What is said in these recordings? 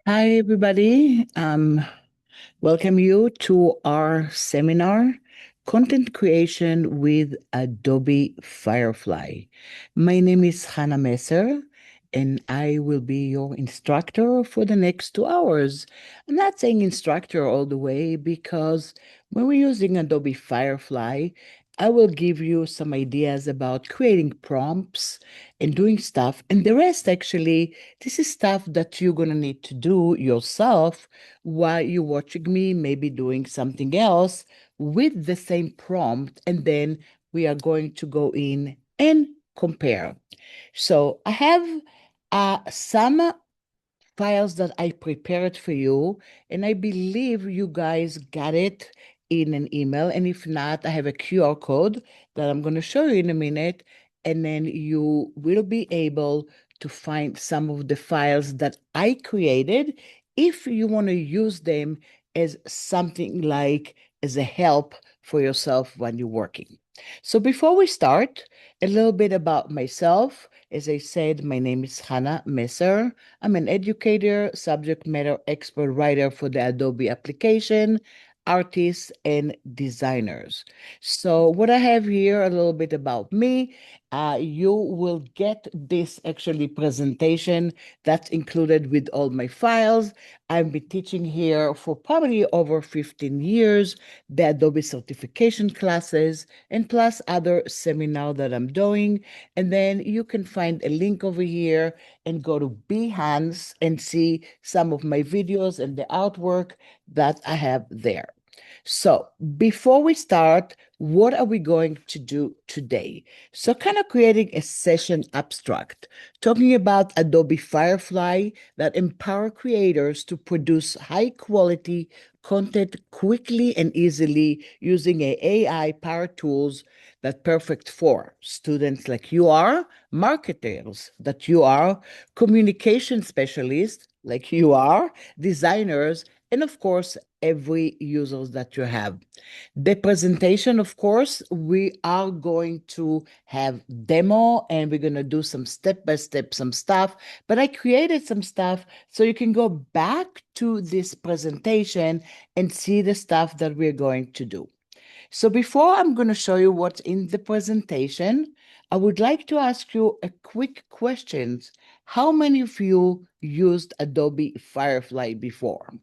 Hi, everybody. Welcome you to our seminar, Content Creation with Adobe Firefly. My name is Hannah Messer, and I will be your instructor for the next 2 hours. I'm not saying instructor all the way because when we're using Adobe Firefly, I will give you some ideas about creating prompts and doing stuff. And the rest, actually, this is stuff that you're going to need to do yourself while you're watching me, maybe doing something else with the same prompt. And then we are going to go in and compare. So I have some files that I prepared for you, and I believe you guys got it in an email. And if not, I have a QR code that I'm going to show you in a minute, and then you will be able to find some of the files that I created if you want to use them as something like as a help for yourself when you're working. So before we start, a little bit about myself. As I said, my name is Hannah Messer. I'm an educator, subject matter expert writer for the Adobe application, artists, and designers. So, what I have here, a little bit about me. You will get this actually presentation that's included with all my files. I've been teaching here for probably over 15 years, the Adobe certification classes, and plus other seminar that I'm doing. And then you can find a link over here and go to Behance and see some of my videos and the artwork that I have there. So before we start, what are we going to do today? So kind of creating a session abstract, talking about Adobe Firefly that empower creators to produce high quality content quickly and easily using AI powered tools that perfect for students like you are, marketers that you are, communication specialists like you are, designers, and of course, every users that you have. The presentation, of course, we are going to have demo and we're going to do some step-by-step some stuff, but I created some stuff so you can go back to this presentation and see the stuff that we're going to do. So before I'm going to show you what's in the presentation, I would like to ask you a quick question. How many of you used Adobe Firefly before?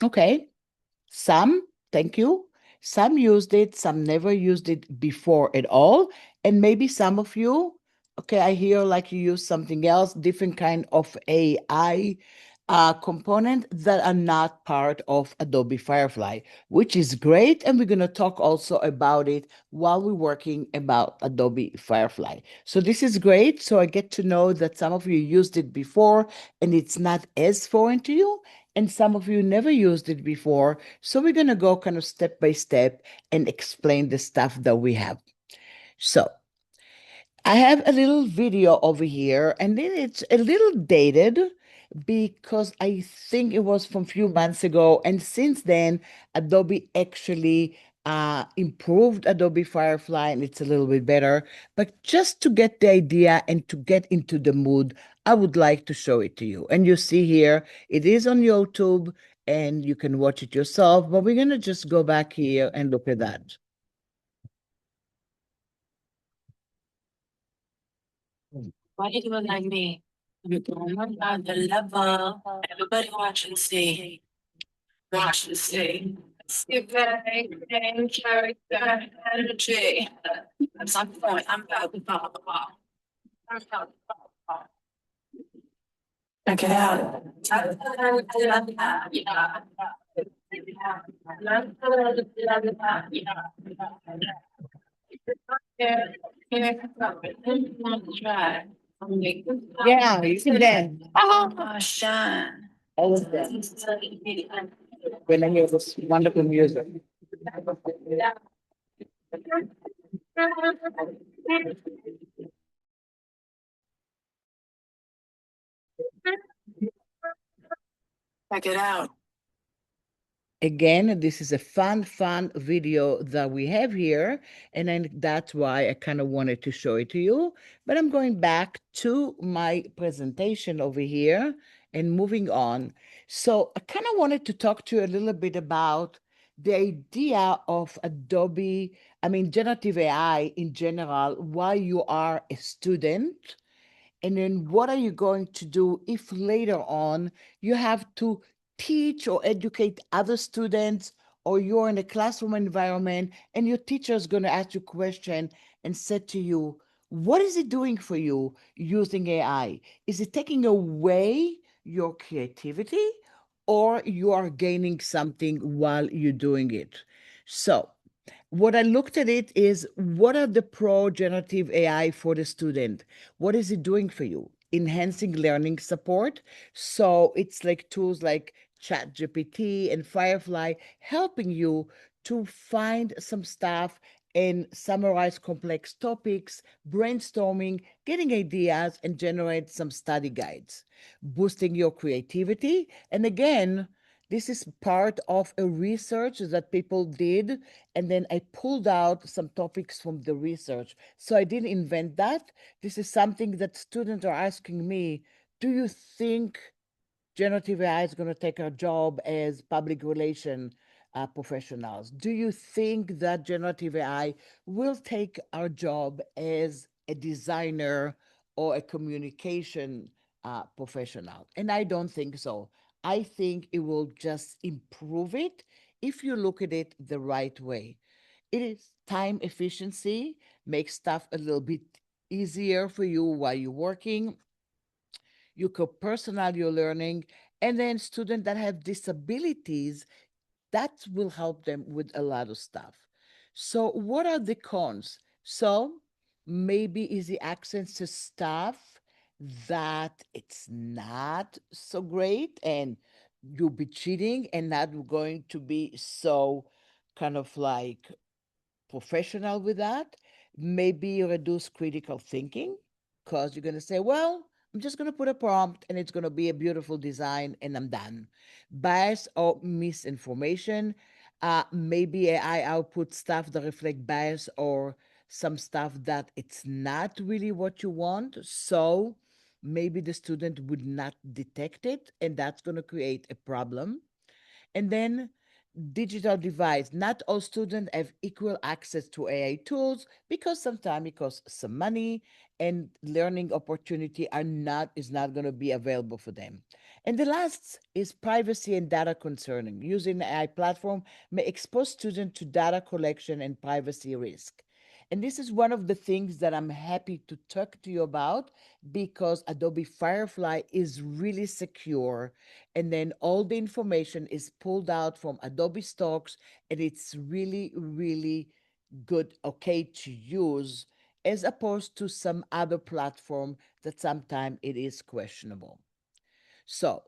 Okay, some, thank you. Some used it, some never used it before at all. And maybe some of you, okay, I hear like you use something else, different kind of AI component that are not part of Adobe Firefly, which is great. And we're going to talk also about it while we're working about Adobe Firefly. So this is great. So I get to know that some of you used it before and it's not as foreign to you. And some of you never used it before. So we're going to go kind of step by step and explain the stuff that we have. So I have a little video over here, and then it's a little dated because I think it was from a few months ago. And since then, Adobe actually improved Adobe Firefly, and it's a little bit better. But just to get the idea and to get into the mood, I would like to show it to you. And you see here, it is on YouTube, and you can watch it yourself. But we're going to just go back here and look at that. Why you doing like me? You're going on the level. Everybody watch and see. Watch and see. Skip that character energy. At some point, I'm about to fall apart. I'm about to fall apart. Check it out. Yeah, you can dance. Oh, Sean. All of that. When I hear this wonderful music. Check it out. Again, this is a fun video that we have here, and then that's why I kind of wanted to show it to you. But I'm going back to my presentation over here and moving on. So I kind of wanted to talk to you a little bit about the idea of Adobe, I mean, generative AI in general, while you are a student. And then what are you going to do if later on you have to teach or educate other students, or you're in a classroom environment and your teacher is going to ask you a question and say to you, what is it doing for you using AI? Is it taking away your creativity, or you are gaining something while you're doing it? So what I looked at it is, what are the pro generative AI for the student? What is it doing for you? Enhancing learning support. So it's like tools like ChatGPT and Firefly helping you to find some stuff and summarize complex topics, brainstorming, getting ideas, and generate some study guides. Boosting your creativity. And again, this is part of a research that people did, and then I pulled out some topics from the research. So I didn't invent that. This is something that students are asking me, do you think generative AI is going to take our job as public relation professionals? Do you think that generative AI will take our job as a designer or a communication professional? And I don't think so. I think it will just improve it if you look at it the right way. It is time efficiency, makes stuff a little bit easier for you while you're working. You could personalize your learning. And then students that have disabilities, that will help them with a lot of stuff. So what are the cons? So maybe easy access to stuff that it's not so great, and you'll be cheating and not going to be so kind of like professional with that. Maybe reduce critical thinking, because you're going to say, well, I'm just going to put a prompt and it's going to be a beautiful design and I'm done. Bias or misinformation. Maybe AI output stuff that reflect bias or some stuff that it's not really what you want. So maybe the student would not detect it, and that's going to create a problem. And then digital device. Not all students have equal access to AI tools, because sometimes it costs some money and learning opportunity are not is not going to be available for them. And the last is privacy and data concerning. Using the AI platform may expose students to data collection and privacy risk. And this is one of the things that I'm happy to talk to you about, because Adobe Firefly is really secure, and then all the information is pulled out from Adobe stocks, and it's really, really good, okay to use, as opposed to some other platform that sometimes it is questionable. So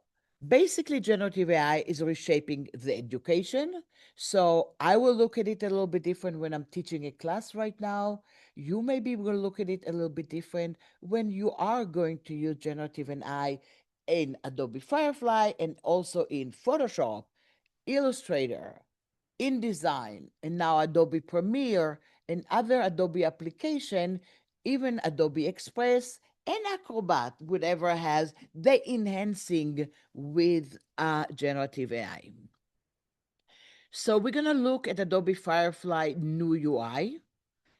basically, generative AI is reshaping the education. So I will look at it a little bit different when I'm teaching a class right now. You maybe will look at it a little bit different when you are going to use generative AI in Adobe Firefly and also in Photoshop, Illustrator, InDesign, and now Adobe Premiere and other Adobe application, even Adobe Express and Acrobat, whatever has the enhancing with generative AI. So we're going to look at Adobe Firefly new UI.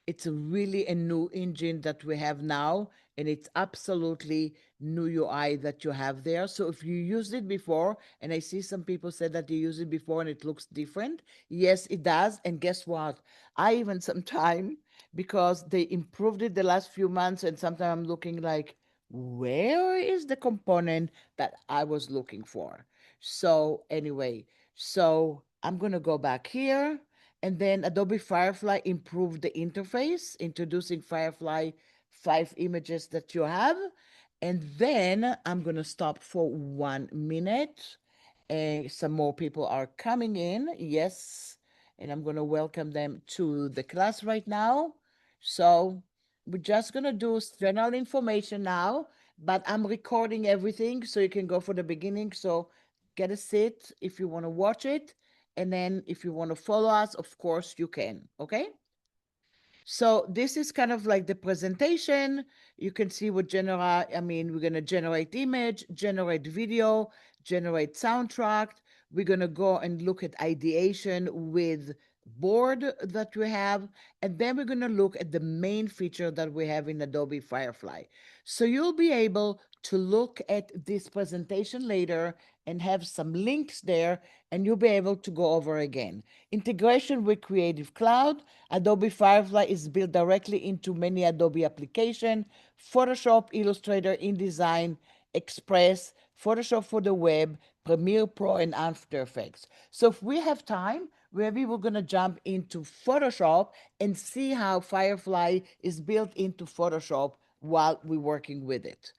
It's really a new engine that we have now, and it's absolutely new UI that you have there. So if you used it before, and I see some people said that they used it before and it looks different, yes, it does. And guess what? I even sometime, because they improved it the last few months, and sometimes I'm looking like, where is the component that I was looking for? So anyway, so I'm going to go back here, and then Adobe Firefly improved the interface, introducing Firefly 5 images that you have. And then I'm going to stop for 1 minute. And some more people are coming in. Yes. And I'm going to welcome them to the class right now. So we're just going to do general information now, but I'm recording everything so you can go for the beginning. So get a seat if you want to watch it, And then if you want to follow us, of course you can. Okay. So this is kind of like the presentation. You can see what we're going to generate image, generate video, generate soundtrack. We're going to go and look at ideation with board that we have. And then we're going to look at the main feature that we have in Adobe Firefly. So you'll be able to look at this presentation later and have some links there, and you'll be able to go over again. Integration with Creative Cloud. Adobe Firefly is built directly into many Adobe applications: Photoshop, Illustrator, InDesign, Express, Photoshop for the web, Premiere Pro, and After Effects. So if we have time, maybe we're going to jump into Photoshop and see how Firefly is built into Photoshop while we're working with it.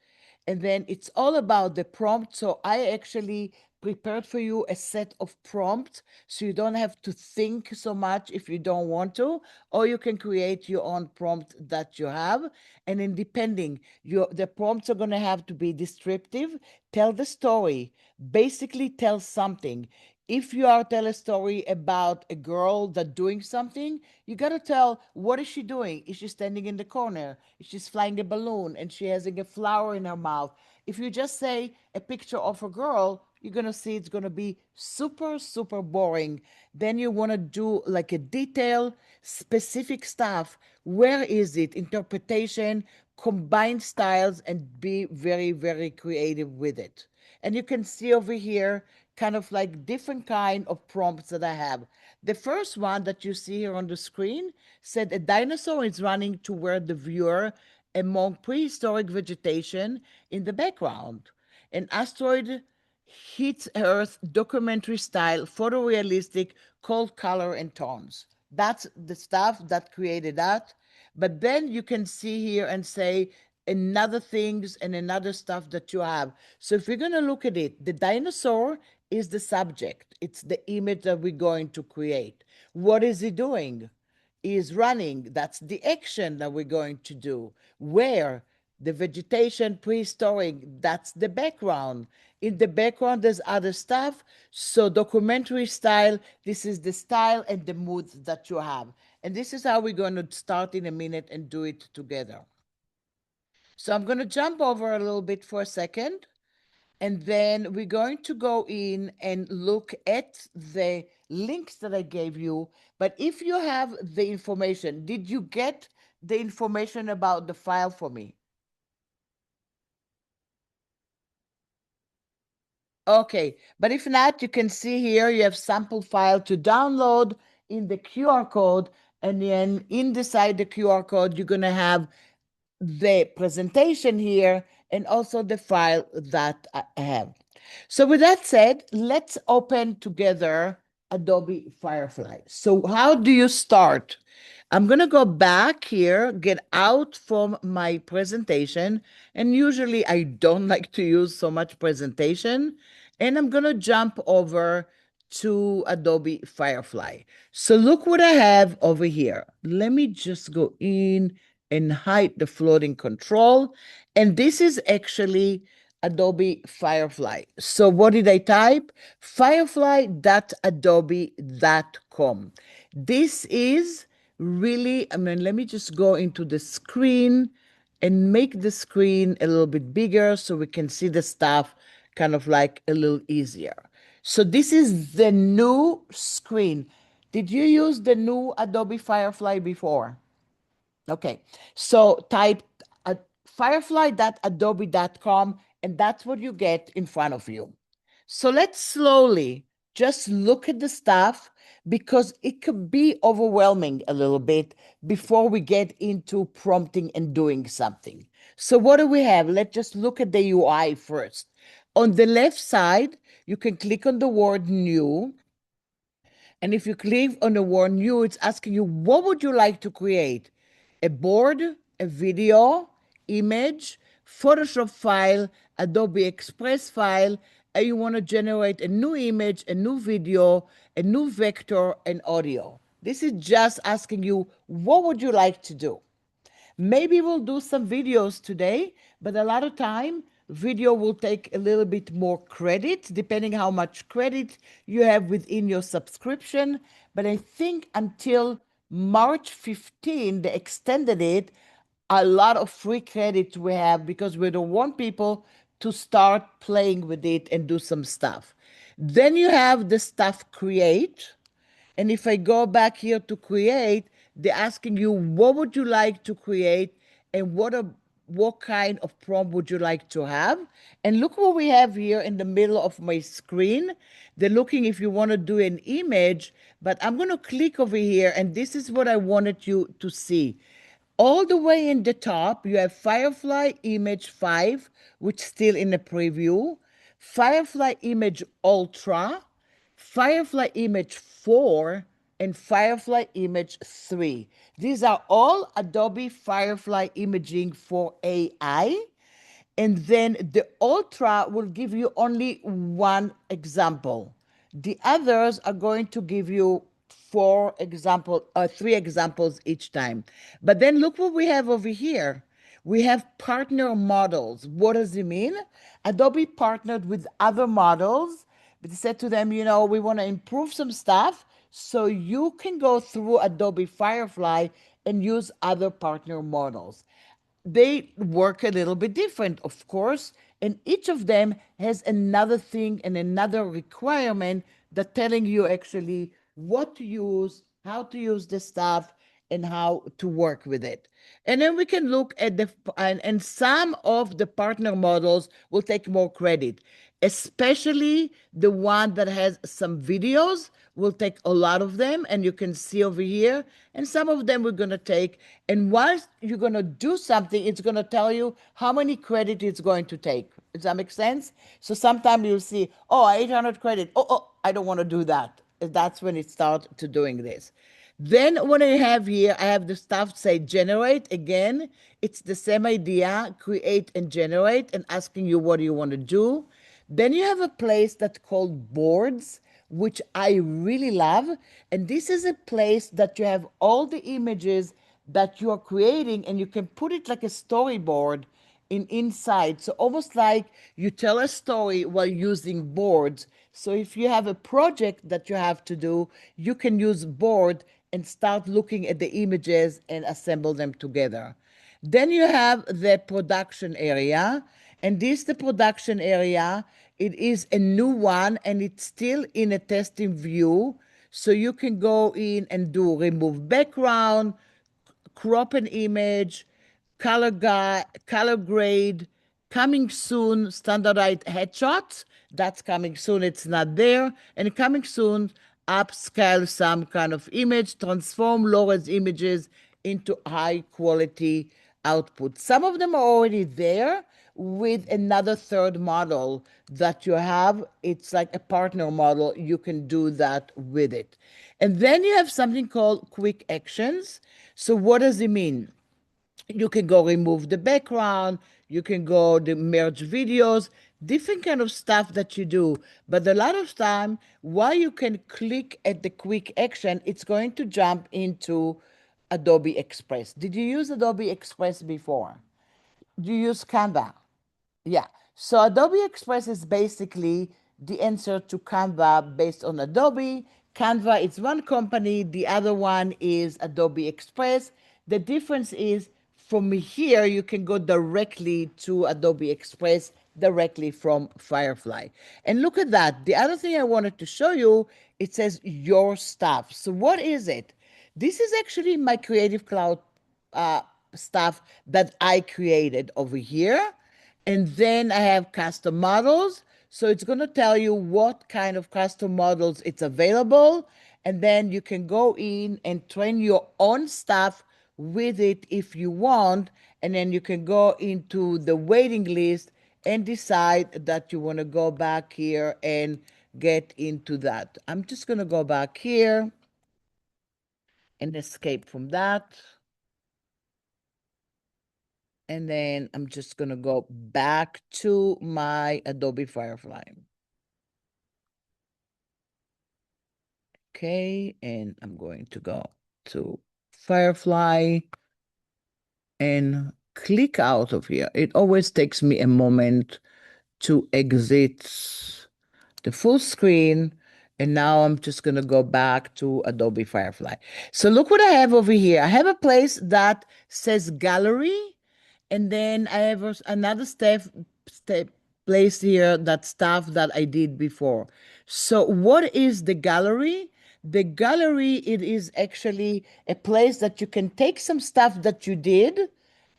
And then it's all about the prompt. So I actually prepared for you a set of prompts so you don't have to think so much if you don't want to, or you can create your own prompt that you have. And then depending, the prompts are going to have to be descriptive, tell the story, basically tell something. If you are tell a story about a girl that doing something, you got to tell, what is she doing? Is she standing in the corner? Is she flying a balloon and she has a flower in her mouth? If you just say a picture of a girl, you're going to see it's going to be super, super boring. Then you want to do like a detail, specific stuff. Where is it? Interpretation, combine styles, and be very, very creative with it. And you can see over here kind of like different kind of prompts that I have. The first one that you see here on the screen said a dinosaur is running toward the viewer among prehistoric vegetation in the background. An asteroid hits Earth, documentary style, photorealistic, cold color and tones. That's the stuff that created that. But then you can see here and say another things and another stuff that you have. So if we're going to look at it, the dinosaur is the subject. It's the image that we're going to create. What is he doing? He is running. That's the action that we're going to do. Where? The vegetation, prehistoric, that's the background. In the background, there's other stuff. So documentary style, this is the style and the mood that you have. And this is how we're going to start in a minute and do it together. So I'm going to jump over a little bit for a second. And then we're going to go in and look at the links that I gave you. But if you have the information, did you get the information about the file for me? Okay, but if not, you can see here you have sample file to download in the QR code, and then inside the QR code, you're going to have the presentation here and also the file that I have. So with that said, let's open together Adobe Firefly. So how do you start? I'm going to go back here, get out from my presentation, and usually I don't like to use so much presentation, and I'm going to jump over to Adobe Firefly. So look what I have over here. Let me just go in and hide the floating control. And this is actually Adobe Firefly. So what did I type? Firefly.adobe.com. This is really, let me just go into the screen and make the screen a little bit bigger so we can see the stuff kind of like a little easier. So this is the new screen. Did you use the new Adobe Firefly before? Okay, so type firefly.adobe.com, and that's what you get in front of you. So let's slowly just look at the stuff because it could be overwhelming a little bit before we get into prompting and doing something. So what do we have? Let's just look at the UI first. On the left side, you can click on the word new. And if you click on the word new, it's asking you, what would you like to create? A board, a video, image, Photoshop file, Adobe Express file, and you want to generate a new image, a new video, a new vector, and audio. This is just asking you, what would you like to do? Maybe we'll do some videos today, but a lot of time Video will take a little bit more credit, depending how much credit you have within your subscription. But I think until March 15, they extended it. A lot of free credit we have because we don't want people to start playing with it and do some stuff. Then you have the stuff create. And if I go back here to create, they're asking you what would you like to create and what kind of prompt would you like to have? And look what we have here in the middle of my screen. They're looking if you want to do an image, but I'm going to click over here, and this is what I wanted you to see. All the way in the top, you have Firefly Image 5, which is still in the preview, Firefly Image Ultra, Firefly Image 4, and Firefly Image 3. These are all Adobe Firefly Imaging for AI. And then the Ultra will give you only one example. The others are going to give you three examples each time. But then look what we have over here. We have partner models. What does it mean? Adobe partnered with other models, but they said to them, we want to improve some stuff, so you can go through Adobe Firefly and use other partner models. They work a little bit different, of course, and each of them has another thing and another requirement that telling you actually what to use, how to use the stuff, and how to work with it. And then we can look at and some of the partner models will take more credit, especially the one that has some videos. We'll take a lot of them, and you can see over here, and some of them we're going to take. And once you're going to do something, it's going to tell you how many credit it's going to take. Does that make sense? So sometimes you'll see, oh, 800 credit. Oh, I don't want to do that. That's when it starts to doing this. Then what I have here, I have the stuff say generate. Again, it's the same idea, create and generate, and asking you what do you want to do. Then you have a place that's called boards, which I really love. And this is a place that you have all the images that you are creating, and you can put it like a storyboard inside. So almost like you tell a story while using boards. So if you have a project that you have to do, you can use board and start looking at the images and assemble them together. Then you have the production area, and this the production area. It is a new one, and it's still in a testing view. So you can go in and do remove background, crop an image, color grade, coming soon, standardized headshots. That's coming soon. It's not there. And coming soon, upscale some kind of image, transform low-res images into high quality output. Some of them are already there with another third model that you have. It's like a partner model. You can do that with it. And then you have something called quick actions. So what does it mean? You can go remove the background, you can go the merge videos, different kind of stuff that you do. But a lot of time, while you can click at the quick action, it's going to jump into Adobe Express. Did you use Adobe Express before? Do you use Canva? Yeah. So Adobe Express is basically the answer to Canva based on Adobe. Canva is one company, the other one is Adobe Express. The difference is from here, you can go directly to Adobe Express directly from Firefly. And look at that. The other thing I wanted to show you, it says your stuff. So what is it? This is actually my Creative Cloud uh, stuff that I created over here. And then I have custom models. So it's going to tell you what kind of custom models it's available. And then you can go in and train your own stuff with it if you want. And then you can go into the waiting list and decide that you want to go back here and get into that. I'm just going to go back here and escape from that. And then I'm just going to go back to my Adobe Firefly. Okay, and I'm going to go to Firefly, and click out of here. It always takes me a moment to exit the full screen. And now I'm just going to go back to Adobe Firefly. So look what I have over here. I have a place that says gallery. And then I have another step place here, that stuff that I did before. So what is the gallery? The gallery, it is actually a place that you can take some stuff that you did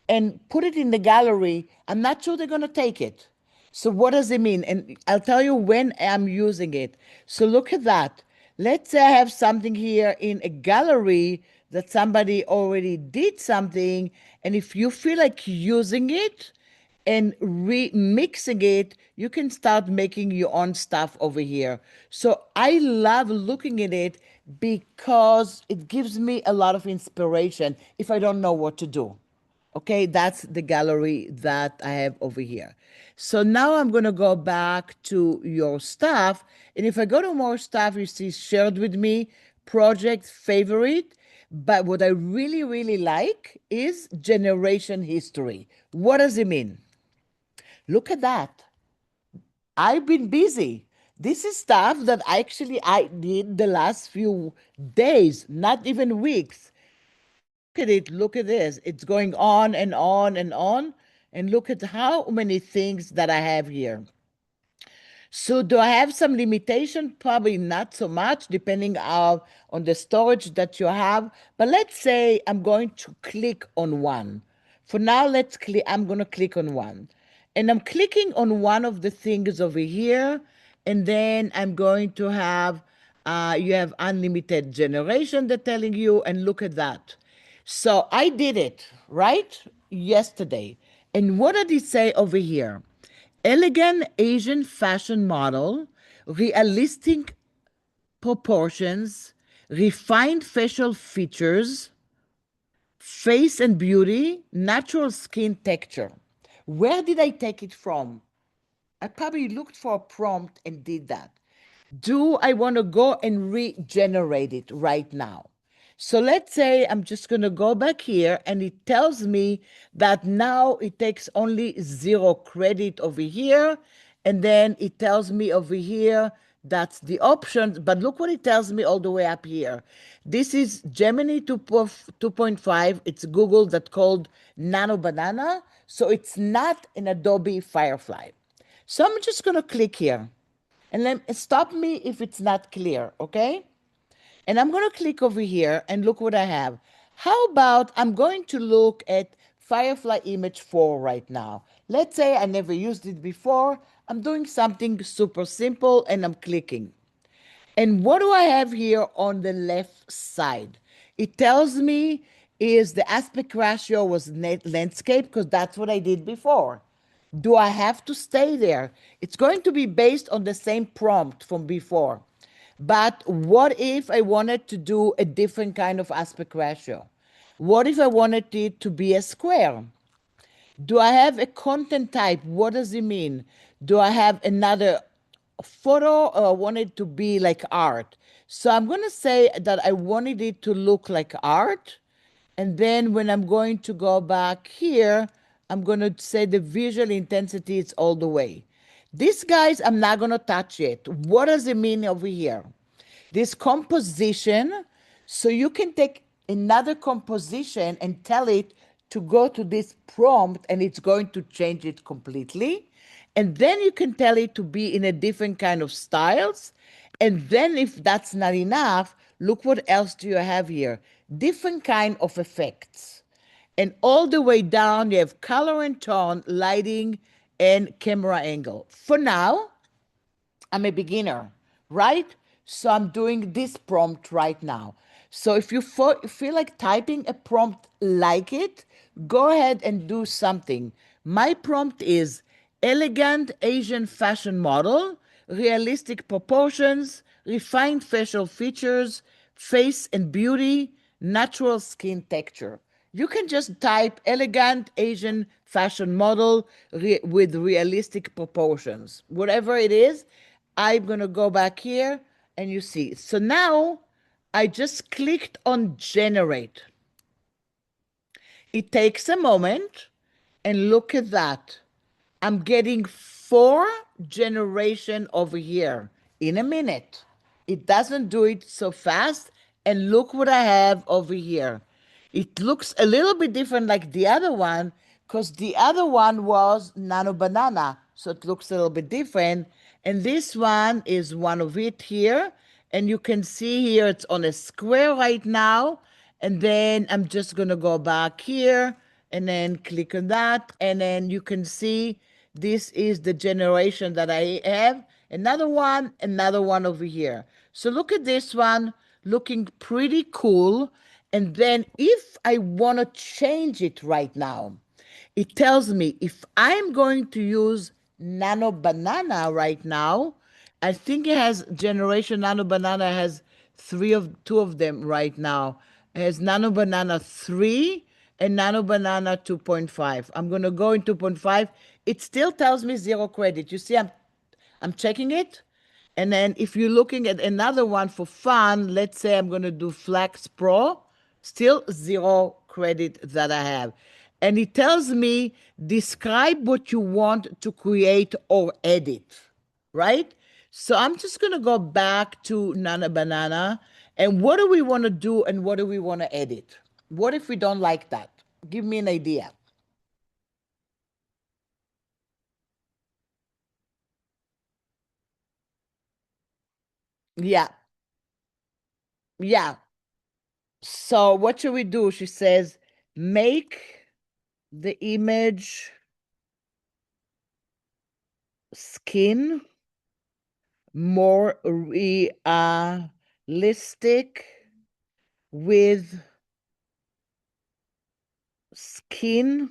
and put it in the gallery. I'm not sure they're going to take it. So what does it mean? And I'll tell you when I'm using it. So look at that. Let's say I have something here in a gallery that somebody already did something. And if you feel like using it and remixing it, you can start making your own stuff over here. So I love looking at it because it gives me a lot of inspiration if I don't know what to do. Okay, that's the gallery that I have over here. So now I'm going to go back to your stuff. And if I go to more stuff, you see shared with me, project, favorite. But what I really, really like is generation history. What does it mean? Look at that. I've been busy. This is stuff that I did the last few days, not even weeks. Look at it, look at this. It's going on and on and on. And look at how many things that I have here. So do I have some limitation? Probably not so much, depending on the storage that you have. But let's say I'm going to click on one. For now, I'm going to click on one. And I'm clicking on one of the things over here. And then I'm going to have, you have unlimited generation, they're telling you. And look at that. So I did it, right? Yesterday. And what did it say over here? Elegant Asian fashion model, realistic proportions, refined facial features, face and beauty, natural skin texture. Where did I take it from? I probably looked for a prompt and did that. Do I want to go and regenerate it right now? So let's say I'm just going to go back here and it tells me that now it takes only 0 credit over here. And then it tells me over here that's the option. But look what it tells me all the way up here. This is Gemini 2.5. It's Google that called Nano Banana. So it's not an Adobe Firefly. So I'm just going to click here. And then stop me if it's not clear, okay? And I'm going to click over here and look what I have. How about I'm going to look at Firefly Image 4 right now. Let's say I never used it before. I'm doing something super simple and I'm clicking. And what do I have here on the left side? It tells me is the aspect ratio was landscape because that's what I did before. Do I have to stay there? It's going to be based on the same prompt from before. But what if I wanted to do a different kind of aspect ratio? What if I wanted it to be a square? Do I have a content type? What does it mean? Do I have another photo or I want it to be like art? So I'm going to say that I wanted it to look like art. And then when I'm going to go back here, I'm going to say the visual intensity is all the way. These guys, I'm not going to touch it. What does it mean over here? This composition, so you can take another composition and tell it to go to this prompt and it's going to change it completely. And then you can tell it to be in a different kind of styles. And then if that's not enough, look what else do you have here? Different kind of effects. And all the way down, you have color and tone, lighting, and camera angle. For now, I'm a beginner, right? So I'm doing this prompt right now. So if you feel like typing a prompt like it, go ahead and do something. My prompt is elegant Asian fashion model, realistic proportions, refined facial features, face and beauty, natural skin texture. You can just type elegant Asian fashion model with realistic proportions. Whatever it is, I'm going to go back here and you see. So now I just clicked on generate. It takes a moment. And look at that. I'm getting 4 generation over here in a minute. It doesn't do it so fast. And look what I have over here. It looks a little bit different like the other one because the other one was nano banana. So it looks a little bit different. And this one is one of it here. And you can see here it's on a square right now. And then I'm just going to go back here and then click on that. And then you can see this is the generation that I have. Another one over here. So look at this one, looking pretty cool. And then if I want to change it right now, it tells me if I'm going to use Nano Banana right now, I think it has Generation Nano Banana has two of them right now. It has Nano Banana 3 and Nano Banana 2.5. I'm going to go in 2.5. It still tells me 0 credit. You see, I'm checking it. And then if you're looking at another one for fun, let's say I'm going to do Flex Pro, still 0 credit that I have. And it tells me describe what you want to create or edit, right? So I'm just going to go back to Nana Banana. And what do we want to do and what do we want to edit? What if we don't like that? Give me an idea. Yeah, yeah. So what should we do? She says, make the image skin more realistic with skin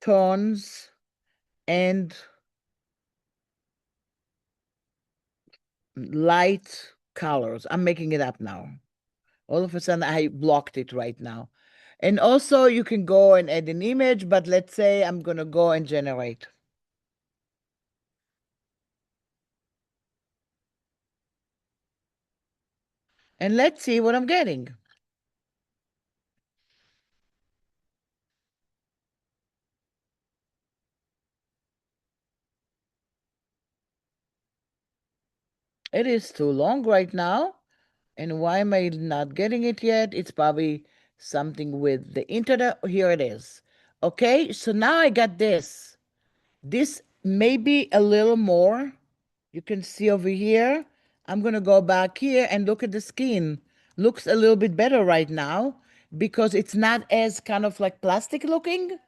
tones and light colors. I'm making it up now. All of a sudden, I blocked it right now. And also, you can go and add an image, but let's say I'm going to go and generate. And let's see what I'm getting. It is too long right now. And why am I not getting it yet? It's probably something with the internet. Here it is. Okay, so now I got this. This may be a little more. You can see over here. I'm going to go back here and look at the skin. Looks a little bit better right now because it's not as kind of like plastic looking,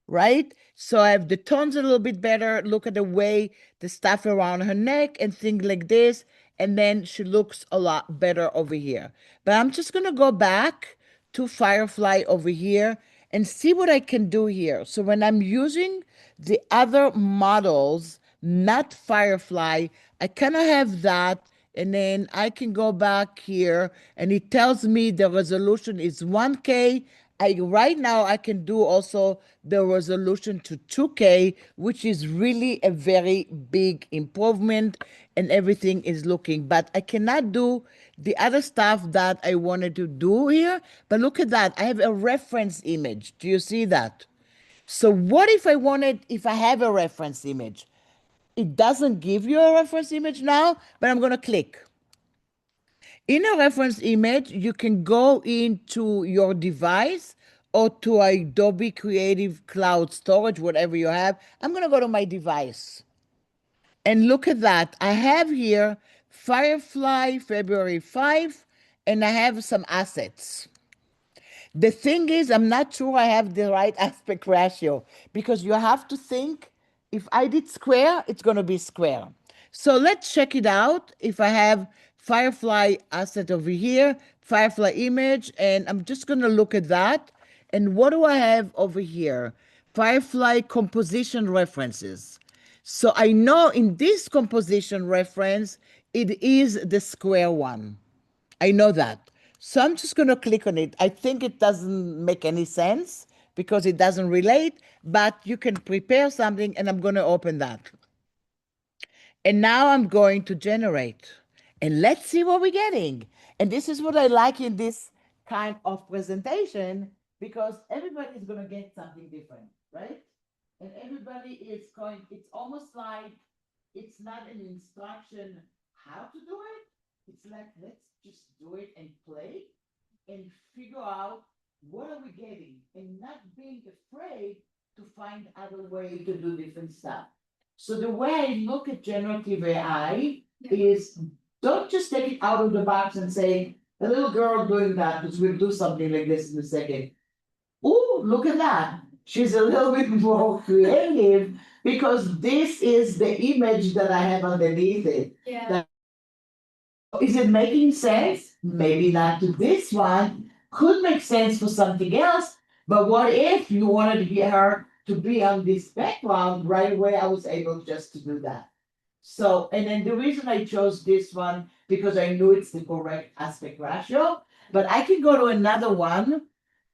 right? So I have the tones a little bit better. Look at the way the stuff around her neck and things like this. And then she looks a lot better over here. But I'm just going to go back to Firefly over here and see what I can do here. So when I'm using the other models, not Firefly, I kind of have that. And then I can go back here and it tells me the resolution is 1K. Right now I can do also the resolution to 2K, which is really a very big improvement and everything is looking. But I cannot do the other stuff that I wanted to do here. But look at that. I have a reference image. Do you see that? So what if I have a reference image? It doesn't give you a reference image now, but I'm going to click. In a reference image, you can go into your device or to Adobe Creative Cloud Storage, whatever you have. I'm going to go to my device. And look at that. I have here Firefly February 5, and I have some assets. The thing is, I'm not sure I have the right aspect ratio because you have to think if I did square, it's going to be square. So let's check it out. If I have Firefly asset over here, Firefly image, and I'm just going to look at that. And what do I have over here? Firefly composition references. So I know in this composition reference, it is the square one. I know that. So I'm just going to click on it. I think it doesn't make any sense because it doesn't relate, but you can prepare something and I'm going to open that. And now I'm going to generate. And let's see what we're getting. And this is what I like in this kind of presentation because everybody is going to get something different. right? And everybody is going, it's almost like it's not an instruction how to do it. It's like, let's just do it and play and figure out what are we getting and not being afraid to find other way to do different stuff. So the way I look at generative AI is don't just take it out of the box and say, a little girl doing that, because we'll do something like this in a second. Oh, look at that. She's a little bit more creative because this is the image that I have underneath it. Yeah. Is it making sense? Maybe not to this one. Could make sense for something else. But what if you wanted to get her to be on this background right away? I was able just to do that. So, and then the reason I chose this one because I knew it's the correct aspect ratio, but I can go to another one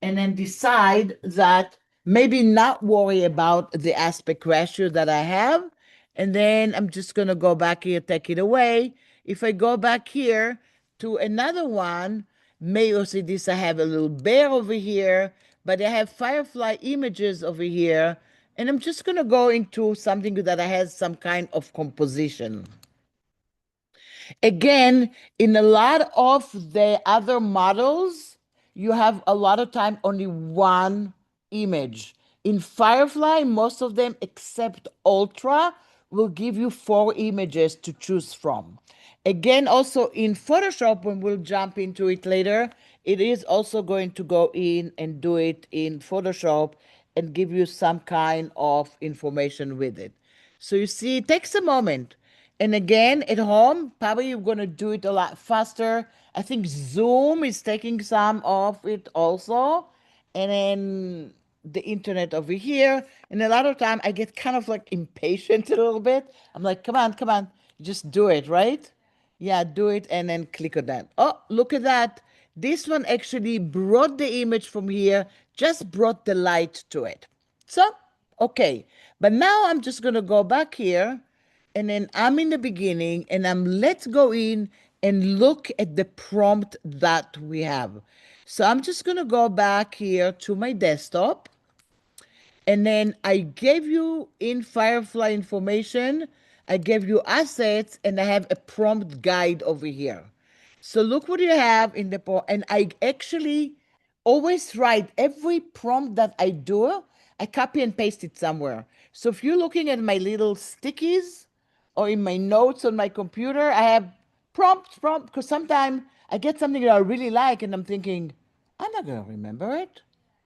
and then decide that maybe not worry about the aspect ratio that I have. And then I'm just going to go back here, take it away. If I go back here to another one, may you see this, I have a little bear over here, but I have firefly images over here. And I'm just going to go into something that has some kind of composition. Again, in a lot of the other models, you have a lot of time only one image. In Firefly, most of them, except Ultra, will give you four images to choose from. Again, also in Photoshop, when we'll jump into it later, it is also going to go in and do it in Photoshop and give you some kind of information with it. So you see, it takes a moment. And again, at home, probably you're going to do it a lot faster. I think Zoom is taking some of it also. And then the internet over here. And a lot of time I get kind of like impatient a little bit. I'm like, come on, just do it, right? Yeah, do it and then click on that. Oh, look at that. This one actually brought the image from here, just brought the light to it. So, okay. But now I'm just going to go back here and then I'm in the beginning and let's go in and look at the prompt that we have. So I'm just going to go back here to my desktop and then I gave you in Firefly information, I gave you assets, and I have a prompt guide over here. So look what you have in the prompt. And I actually always write every prompt that I do, I copy and paste it somewhere. So if you're looking at my little stickies or in my notes on my computer, I have prompt, because sometimes I get something that I really like and I'm thinking, I'm not going to remember it,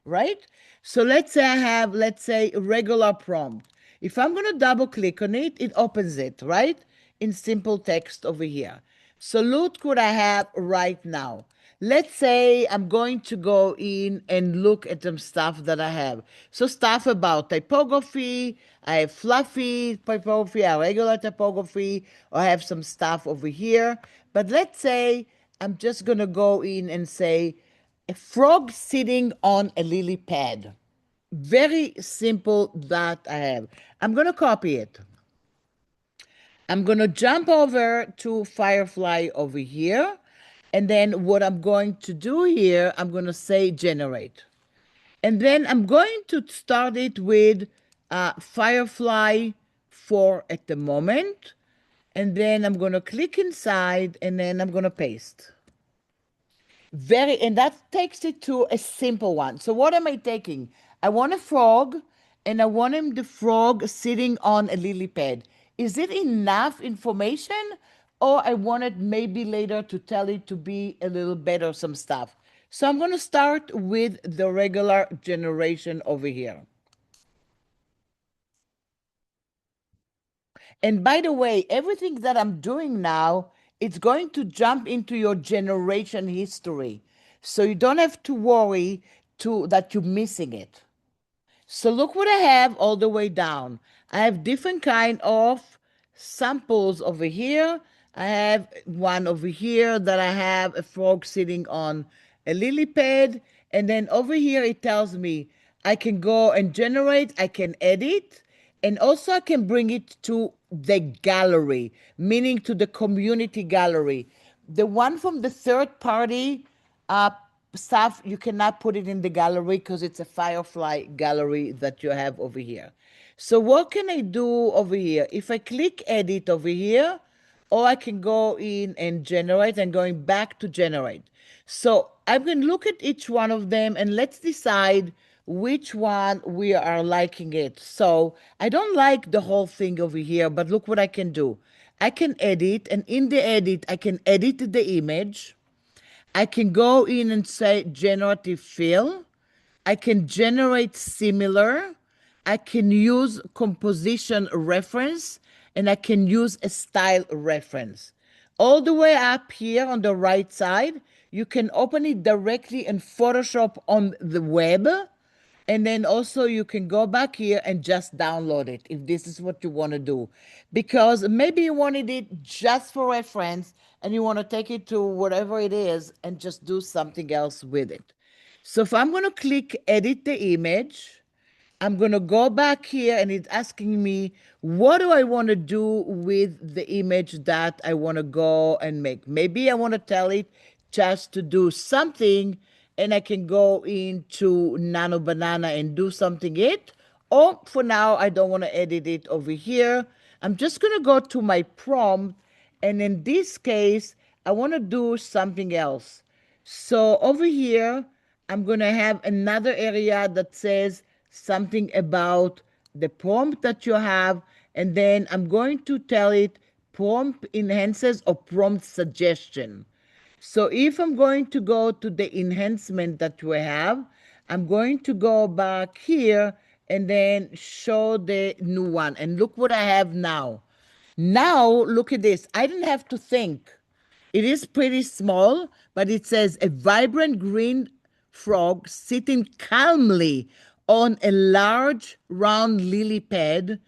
right? So let's say I have, let's say, a regular prompt. If I'm going to double click on it, it opens it, right? In simple text over here. So look what I have right now. Let's say I'm going to go in and look at some stuff that I have. So stuff about typography, I have fluffy typography, I have regular typography, or I have some stuff over here. But let's say I'm just going to go in and say, a frog sitting on a lily pad. Very simple that I have. I'm going to copy it. I'm going to jump over to Firefly over here. And then what I'm going to do here, I'm going to say generate. And then I'm going to start it with Firefly 4 at the moment. And then I'm going to click inside and then I'm going to paste. And that takes it to a simple one. So what am I taking? I want a frog and I want him the frog sitting on a lily pad. Is it enough information? Or I wanted maybe later to tell it to be a little better some stuff. So I'm going to start with the regular generation over here. And by the way, everything that I'm doing now, it's going to jump into your generation history. So you don't have to worry that you're missing it. So look what I have all the way down. I have different kind of samples over here. I have one over here that I have a frog sitting on a lily pad. And then over here it tells me I can go and generate, I can edit, and also I can bring it to the gallery, meaning to the community gallery. The one from the third party stuff, you cannot put it in the gallery because it's a Firefly gallery that you have over here. So what can I do over here? If I click edit over here, or I can go in and generate and going back to generate. So I'm going to look at each one of them and let's decide which one we are liking it. So I don't like the whole thing over here, but look what I can do. I can edit, and in the edit, I can edit the image. I can go in and say generative fill. I can generate similar. I can use composition reference, and I can use a style reference. All the way up here on the right side, you can open it directly in Photoshop on the web. And then also you can go back here and just download it if this is what you want to do. Because maybe you wanted it just for reference and you want to take it to whatever it is and just do something else with it. So if I'm going to click edit the image, I'm going to go back here and it's asking me, what do I want to do with the image that I want to go and make? Maybe I want to tell it just to do something and I can go into Nano Banana and do something it. Or for now, I don't want to edit it over here. I'm just going to go to my prompt. And in this case, I want to do something else. So over here, I'm going to have another area that says something about the prompt that you have. And then I'm going to tell it prompt enhances or prompt suggestion. So if I'm going to go to the enhancement that we have, I'm going to go back here and then show the new one. And look what I have now. Now, look at this. I didn't have to think. It is pretty small, but it says a vibrant green frog sitting calmly on a large round lily pad,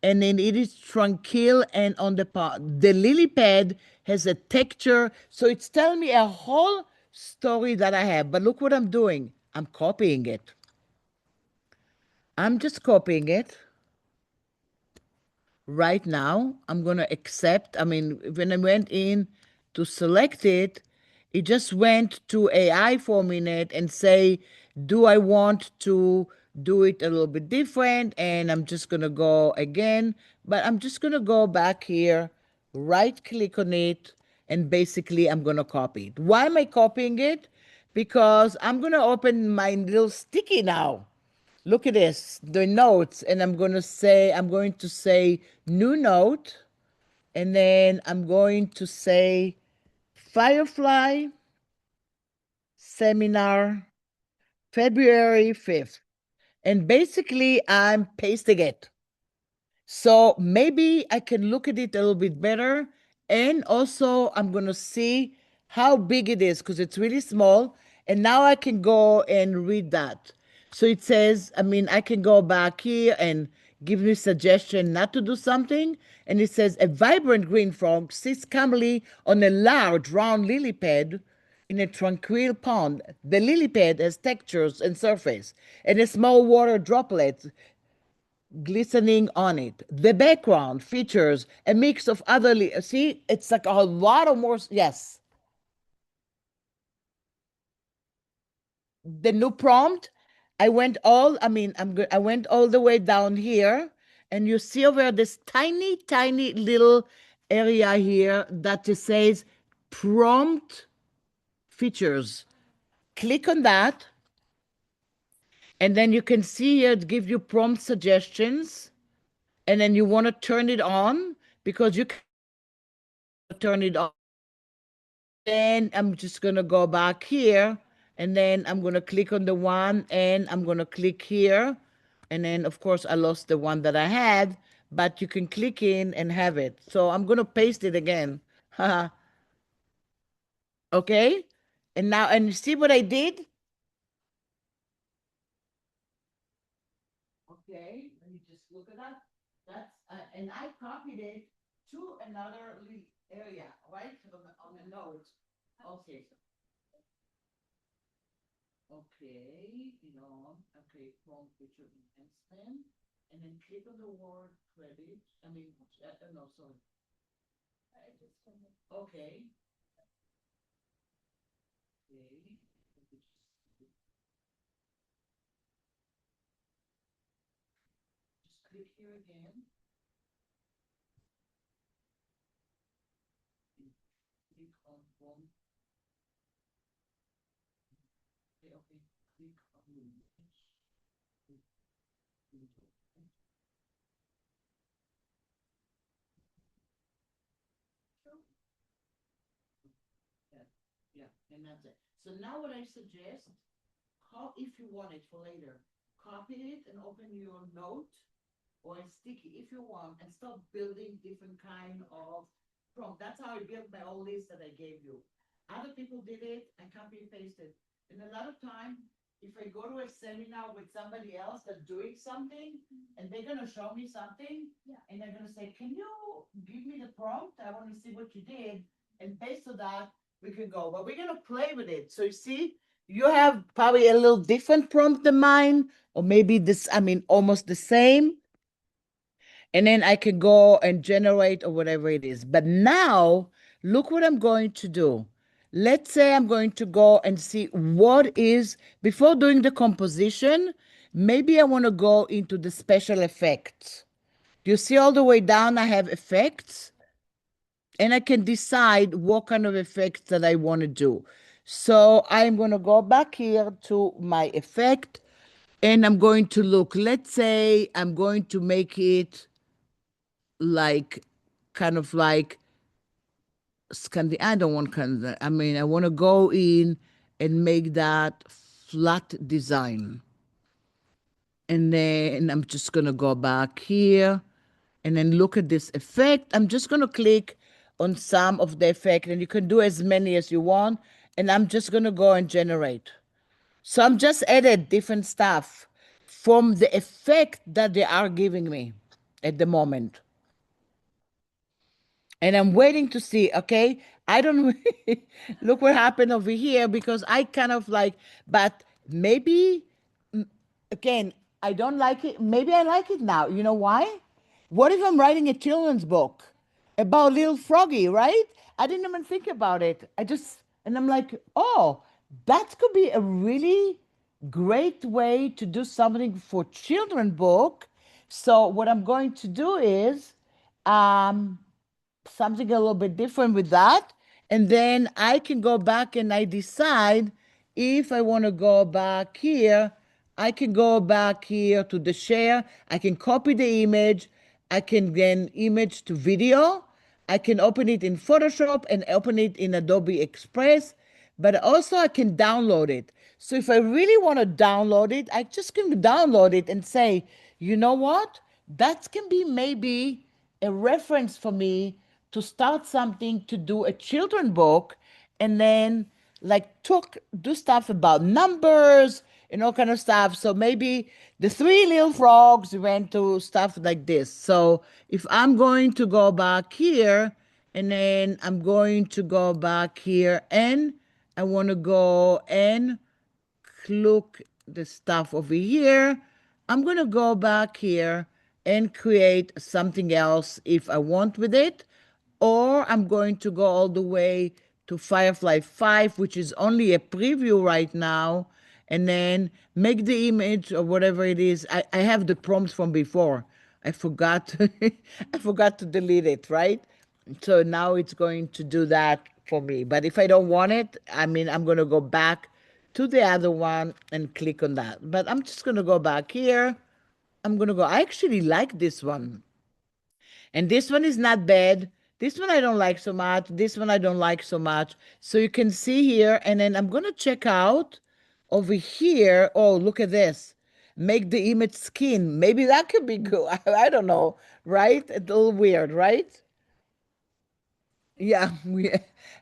and then it is tranquil and on the pot. The lily pad has a texture, so it's telling me a whole story that I have. But look what I'm doing. I'm copying it. I'm just copying it right now. I'm going to accept. I mean, when I went in to select it, it just went to AI for a minute and say, do I want to do it a little bit different? And I'm just going to go again, but I'm just going to go back here, right click on it, and basically I'm going to copy it. Why am I copying it? Because I'm going to open my little sticky now. Look at this, the notes, and I'm going to say new note, and then I'm going to say Firefly seminar, February 5th. And basically I'm pasting it. So maybe I can look at it a little bit better. And also I'm going to see how big it is because it's really small. And now I can go and read that. So it says, I mean, I can go back here and give me suggestion not to do something. And it says, a vibrant green frog sits calmly on a large round lily pad in a tranquil pond. The lily pad has textures and surface and a small water droplet glistening on it. The background features a mix of other, see, it's like a lot of more, yes. The new prompt, I went all, I mean, I'm good. I went all the way down here and you see over this tiny, tiny little area here that it says prompt features. Click on that. And then you can see here it gives you prompt suggestions. And then you want to turn it on because you can turn it on. Then I'm just going to go back here and then I'm going to click on the one and I'm going to click here. And then, of course, I lost the one that I had, but you can click in and have it. So I'm going to paste it again. Okay. And now, and you see what I did? Okay. Let me just look it up. That's, and I copied it to another area, right? On the note. Okay. Okay, okay, prompt picture enhancement, and then click on the word credit. I mean, no, sorry. Okay. Okay. click here again. Click on one. Okay, click on the image. Yeah, and that's it. So now what I suggest, if you want it for later, copy it and open your note or a sticky if you want and start building different kind of prompt. That's how I built my own list that I gave you. Other people did it and copy and pasted. And a lot of time, if I go to a seminar with somebody else that's doing something and they're gonna show me something, and they're gonna say, "Can you give me the prompt? I want to see what you did." And based on that, we can go. But we're gonna play with it. So you see, you have probably a little different prompt than mine, or maybe this, I mean, almost the same. And then I can go and generate or whatever it is. But now, look what I'm going to do. Let's say I'm going to go and see what is, before doing the composition, maybe I want to go into the special effects. Do you see all the way down? I have effects, and I can decide what kind of effects that I want to do. So I'm going to go back here to my effect, and I'm going to look. Let's say I'm going to make it like kind of like I don't want kind of, I mean, I want to go in and make that flat design. And then I'm just going to go back here and then look at this effect. I'm just going to click on some of the effect, and you can do as many as you want. And I'm just going to go and generate. So I'm just added different stuff from the effect that they are giving me at the moment. And I'm waiting to see, okay? I don't look what happened over here because I kind of like, but maybe again, I don't like it. Maybe I like it now. You know why? What if I'm writing a children's book about little froggy, right? I didn't even think about it. And I'm like, oh, that could be a really great way to do something for children book. So what I'm going to do is, um, something a little bit different with that. And then I can go back and I decide if I want to go back here. I can go back here to the share. I can copy the image. I can then image to video. I can open it in Photoshop and open it in Adobe Express, but also I can download it. So if I really want to download it, I just can download it and say, you know what? That can be maybe a reference for me to start something to do a children book, and then like do stuff about numbers and all kind of stuff. So maybe the three little frogs went to stuff like this. So if I'm going to go back here, and then I'm going to go back here, and I want to go and look the stuff over here. I'm going to go back here and create something else if I want with it, or I'm going to go all the way to Firefly 5, which is only a preview right now, and then make the image or whatever it is. I have the prompts from before. I forgot I forgot to delete it, right? So now it's going to do that for me. But if I don't want it, I mean, I'm going to go back to the other one and click on that. But I'm just going to go back here. I'm going to go. I actually like this one. And this one is not bad. This one I don't like so much. This one I don't like so much. So you can see here. And then I'm going to check out over here. Oh, look at this. Make the image skin. Maybe that could be good. I don't know. Right? A little weird, right? Yeah,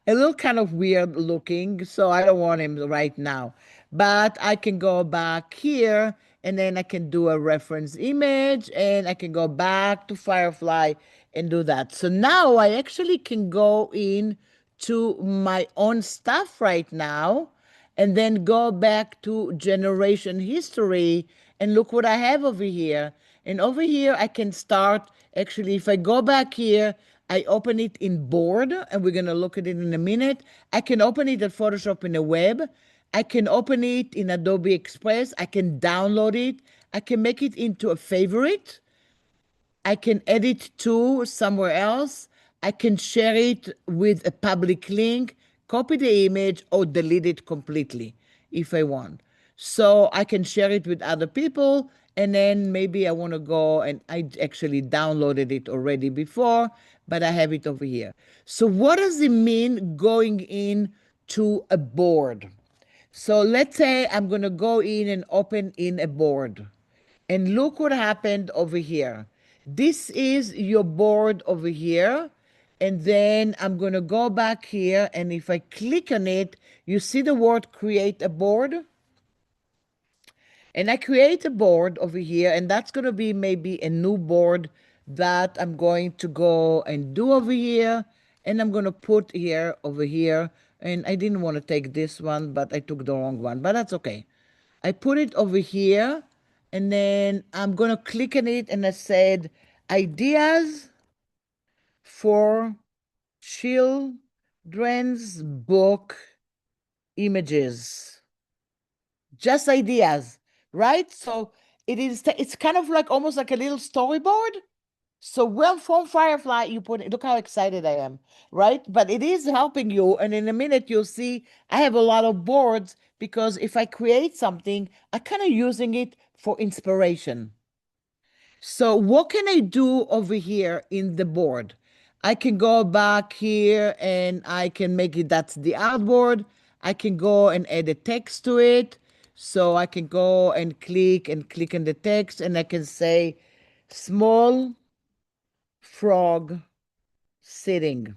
a little kind of weird looking, so I don't want him right now. But I can go back here and then I can do a reference image and I can go back to Firefly and do that. So now I actually can go in to my own stuff right now and then go back to generation history and look what I have over here. And over here, I can start actually, if I go back here, I open it in Board, and we're going to look at it in a minute. I can open it at Photoshop in the web. I can open it in Adobe Express. I can download it. I can make it into a favorite. I can edit to somewhere else. I can share it with a public link, copy the image, or delete it completely if I want. So I can share it with other people, and then maybe I want to go and I actually downloaded it already before, but I have it over here. So what does it mean going in to a board? So let's say I'm going to go in and open in a board. And look what happened over here. This is your board over here. And then I'm going to go back here. And if I click on it, you see the word create a board. And I create a board over here. And that's going to be maybe a new board that I'm going to go and do over here. And I'm going to put here over here. And I didn't want to take this one, but I took the wrong one. But that's okay. I put it over here, and then I'm gonna click on it, and I said ideas for children's book images. Just ideas, right? So it's kind of like almost like a little storyboard. So well from Firefly, you put it, look how excited I am, right? But it is helping you. And in a minute, you'll see I have a lot of boards because if I create something, I kind of using it for inspiration. So what can I do over here in the board? I can go back here and I can make it, that's the artboard. I can go and add a text to it. So I can go and click on the text and I can say small frog sitting.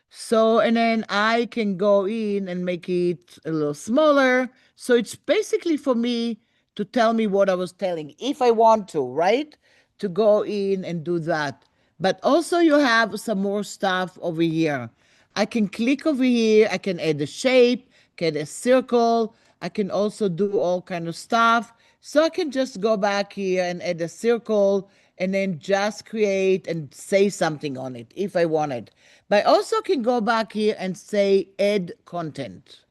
So, and then I can go in and make it a little smaller. So it's basically for me to tell me what I was telling, if I want to, right? To go in and do that. But also you have some more stuff over here. I can click over here. I can add a shape, get a circle. I can also do all kind of stuff. So I can just go back here and add a circle and then just create and say something on it if I wanted. But I also can go back here and say add content.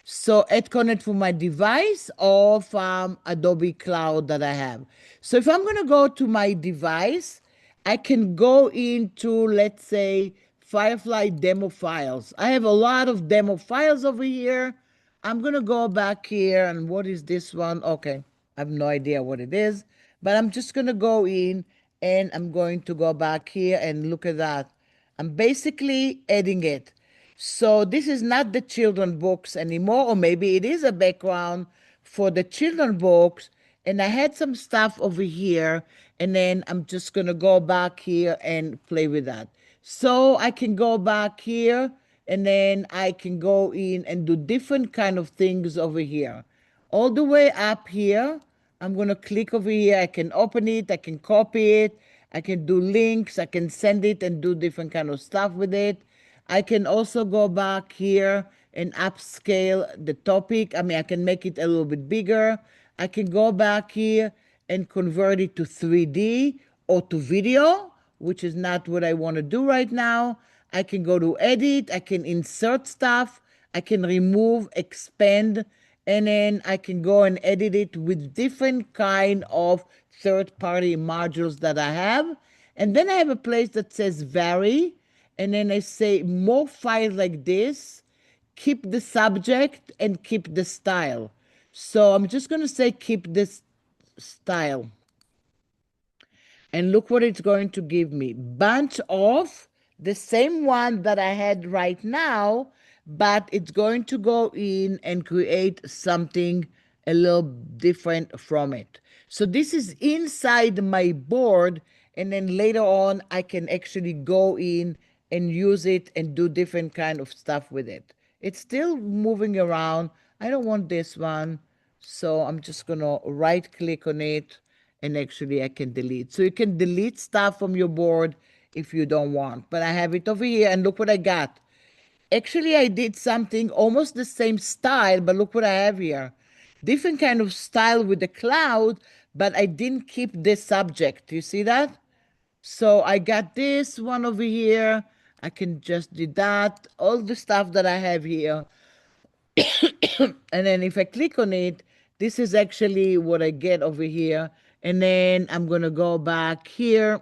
So add content for my device or from Adobe Cloud that I have. So if I'm going to go to my device, I can go into, let's say, Firefly demo files. I have a lot of demo files over here. I'm going to go back here and what is this one? Okay, I have no idea what it is, but I'm just going to go in and I'm going to go back here and look at that. I'm basically adding it. So this is not the children books anymore, or maybe it is a background for the children books. And I had some stuff over here, and then I'm just gonna go back here and play with that. So I can go back here, and then I can go in and do different kind of things over here. All the way up here, I'm gonna click over here. I can open it, I can copy it, I can do links, I can send it and do different kind of stuff with it. I can also go back here and upscale the topic. I mean, I can make it a little bit bigger. I can go back here and convert it to 3D or to video, which is not what I want to do right now. I can go to edit, I can insert stuff, I can remove, expand, and then I can go and edit it with different kind of third-party modules that I have. And then I have a place that says vary, and then I say more files like this, keep the subject and keep the style. So I'm just going to say keep this style. And look what it's going to give me. Bunch of the same one that I had right now, but it's going to go in and create something a little different from it. So this is inside my board, and then later on I can actually go in and use it and do different kind of stuff with it. It's still moving around. I don't want this one, so I'm just gonna right click on it and actually I can delete. So you can delete stuff from your board if you don't want. But I have it over here and look what I got. Actually, I did something almost the same style, but look what I have here. Different kind of style with the cloud, but I didn't keep this subject. You see that? So I got this one over here. I can just do that. All the stuff that I have here. And then if I click on it, this is actually what I get over here. And then I'm going to go back here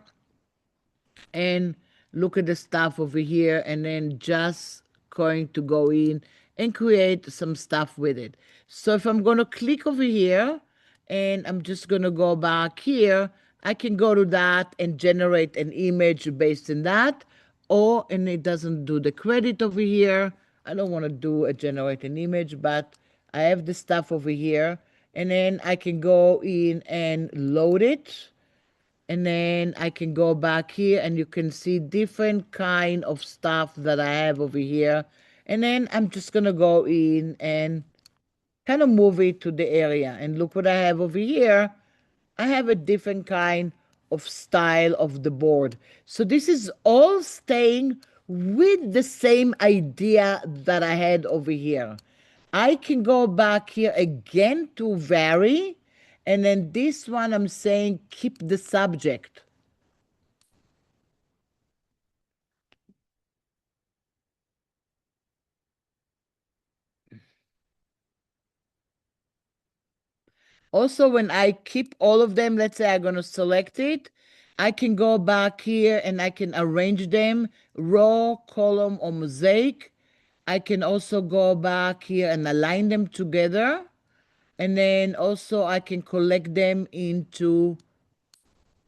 and look at the stuff over here, and then just going to go in and create some stuff with it. So if I'm going to click over here and I'm just going to go back here, I can go to that and generate an image based on that. Or, and it doesn't do the credit over here. I don't want to do a generate an image, but I have the stuff over here, and then I can go in and load it, and then I can go back here and you can see different kind of stuff that I have over here. And then I'm just gonna go in and kind of move it to the area, and look what I have over here. I have a different kind of style of the board. So this is all staying with the same idea that I had over here. I can go back here again to vary, and then this one I'm saying keep the subject. Also, when I keep all of them, let's say I'm going to select it, I can go back here and I can arrange them row, column, or mosaic. I can also go back here and align them together. And then also I can collect them into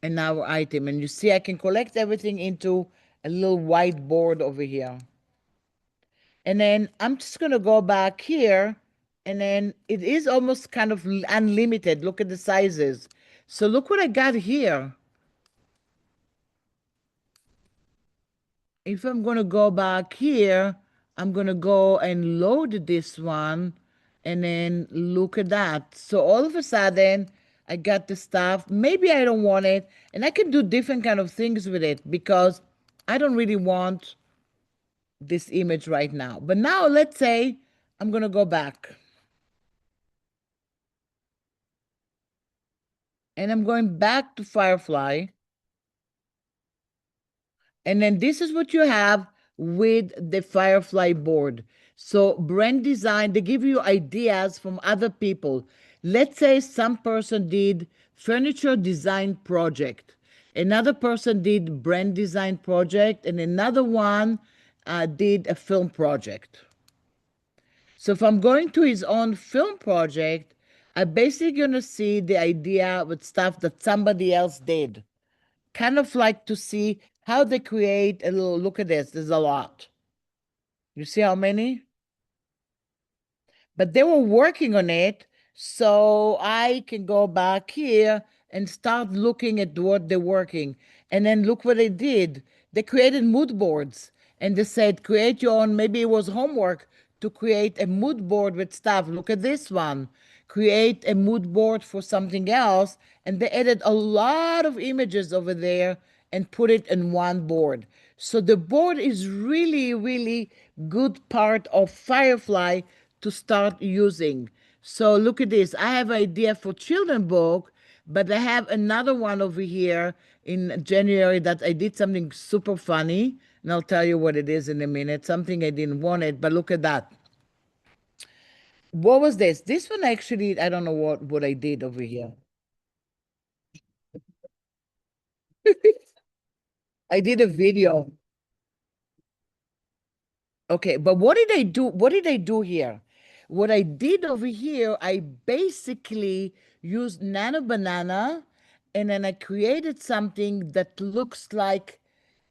another item. And you see, I can collect everything into a little whiteboard over here. And then I'm just going to go back here, and then it is almost kind of unlimited. Look at the sizes. So look what I got here. If I'm going to go back here, I'm going to go and load this one, and then look at that. So all of a sudden, I got the stuff. Maybe I don't want it, and I can do different kind of things with it because I don't really want this image right now. But now let's say I'm going to go back. And I'm going back to Firefly. And then this is what you have with the Firefly board. So brand design, they give you ideas from other people. Let's say some person did furniture design project. Another person did brand design project, and another one did a film project. So if I'm going to his own film project, I'm basically going to see the idea with stuff that somebody else did. Kind of like to see how they create a little, look at this, there's a lot. You see how many? But they were working on it, so I can go back here and start looking at what they're working. And then look what they did. They created mood boards, and they said, create your own, maybe it was homework to create a mood board with stuff. Look at this one. Create a mood board for something else. And they added a lot of images over there and put it in one board. So the board is really, really good part of Firefly to start using. So look at this. I have an idea for children book, but I have another one over here in January that I did something super funny, and I'll tell you what it is in a minute. Something I didn't want it, but look at that. What was this? This one actually, I don't know what I did over here. I did a video. Okay, but what did I do? What did I do here? What I did over here, I basically used Nano Banana, and then I created something that looks like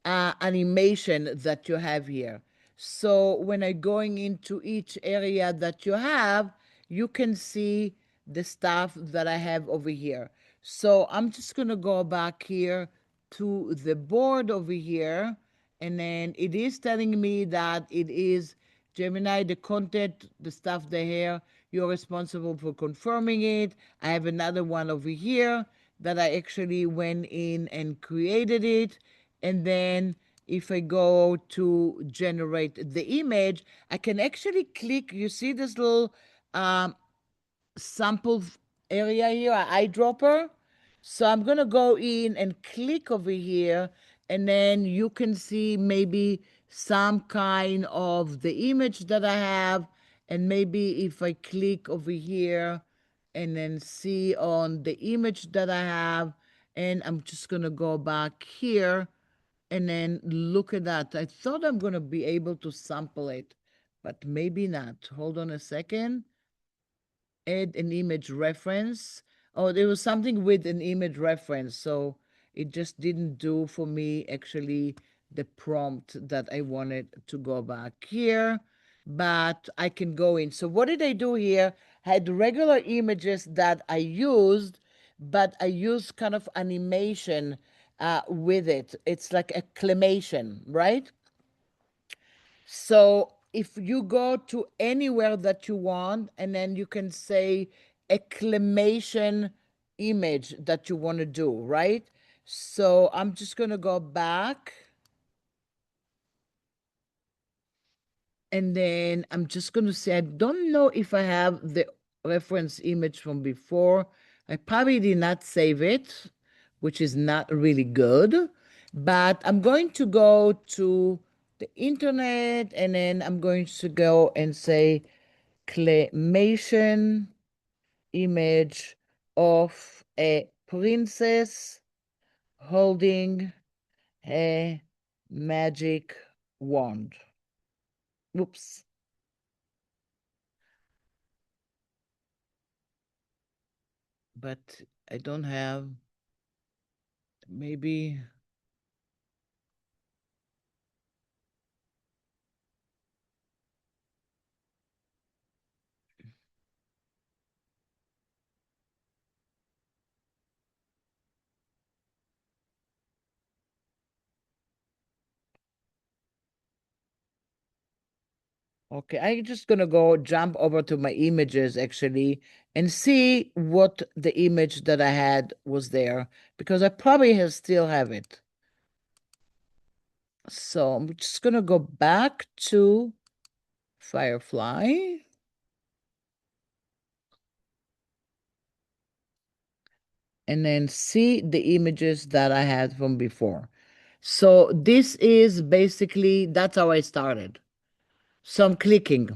animation that you have here. So when I going into each area that you have, you can see the stuff that I have over here. So I'm just gonna go back here to the board over here, and then it is telling me that it is Gemini, the content, the stuff there. You're responsible for confirming it. I have another one over here that I actually went in and created it. And then if I go to generate the image, I can actually click. You see this little um, sample area here, eyedropper. So I'm going to go in and click over here, and then you can see maybe some kind of the image that I have. And maybe if I click over here and then see on the image that I have. And I'm just going to go back here and then look at that. I thought I'm going to be able to sample it, but maybe not. Hold on a second. Add an image reference. Oh, there was something with an image reference, so it just didn't do for me actually the prompt that I wanted to go back here, but I can go in. So what did I do here? I had regular images that I used, but I used kind of animation with it. It's like a clamation, right? So if you go to anywhere that you want, and then you can say exclamation image that you want to do, right? So I'm just going to go back. And then I'm just going to say, I don't know if I have the reference image from before. I probably did not save it, which is not really good. But I'm going to go to the internet, and then I'm going to go and say claymation image of a princess holding a magic wand. Oops. But I don't have, maybe. Okay, I'm just gonna go jump over to my images actually and see what the image that I had was there, because I probably still have it. So I'm just gonna go back to Firefly. And then see the images that I had from before. So this is basically, that's how I started. So I'm clicking.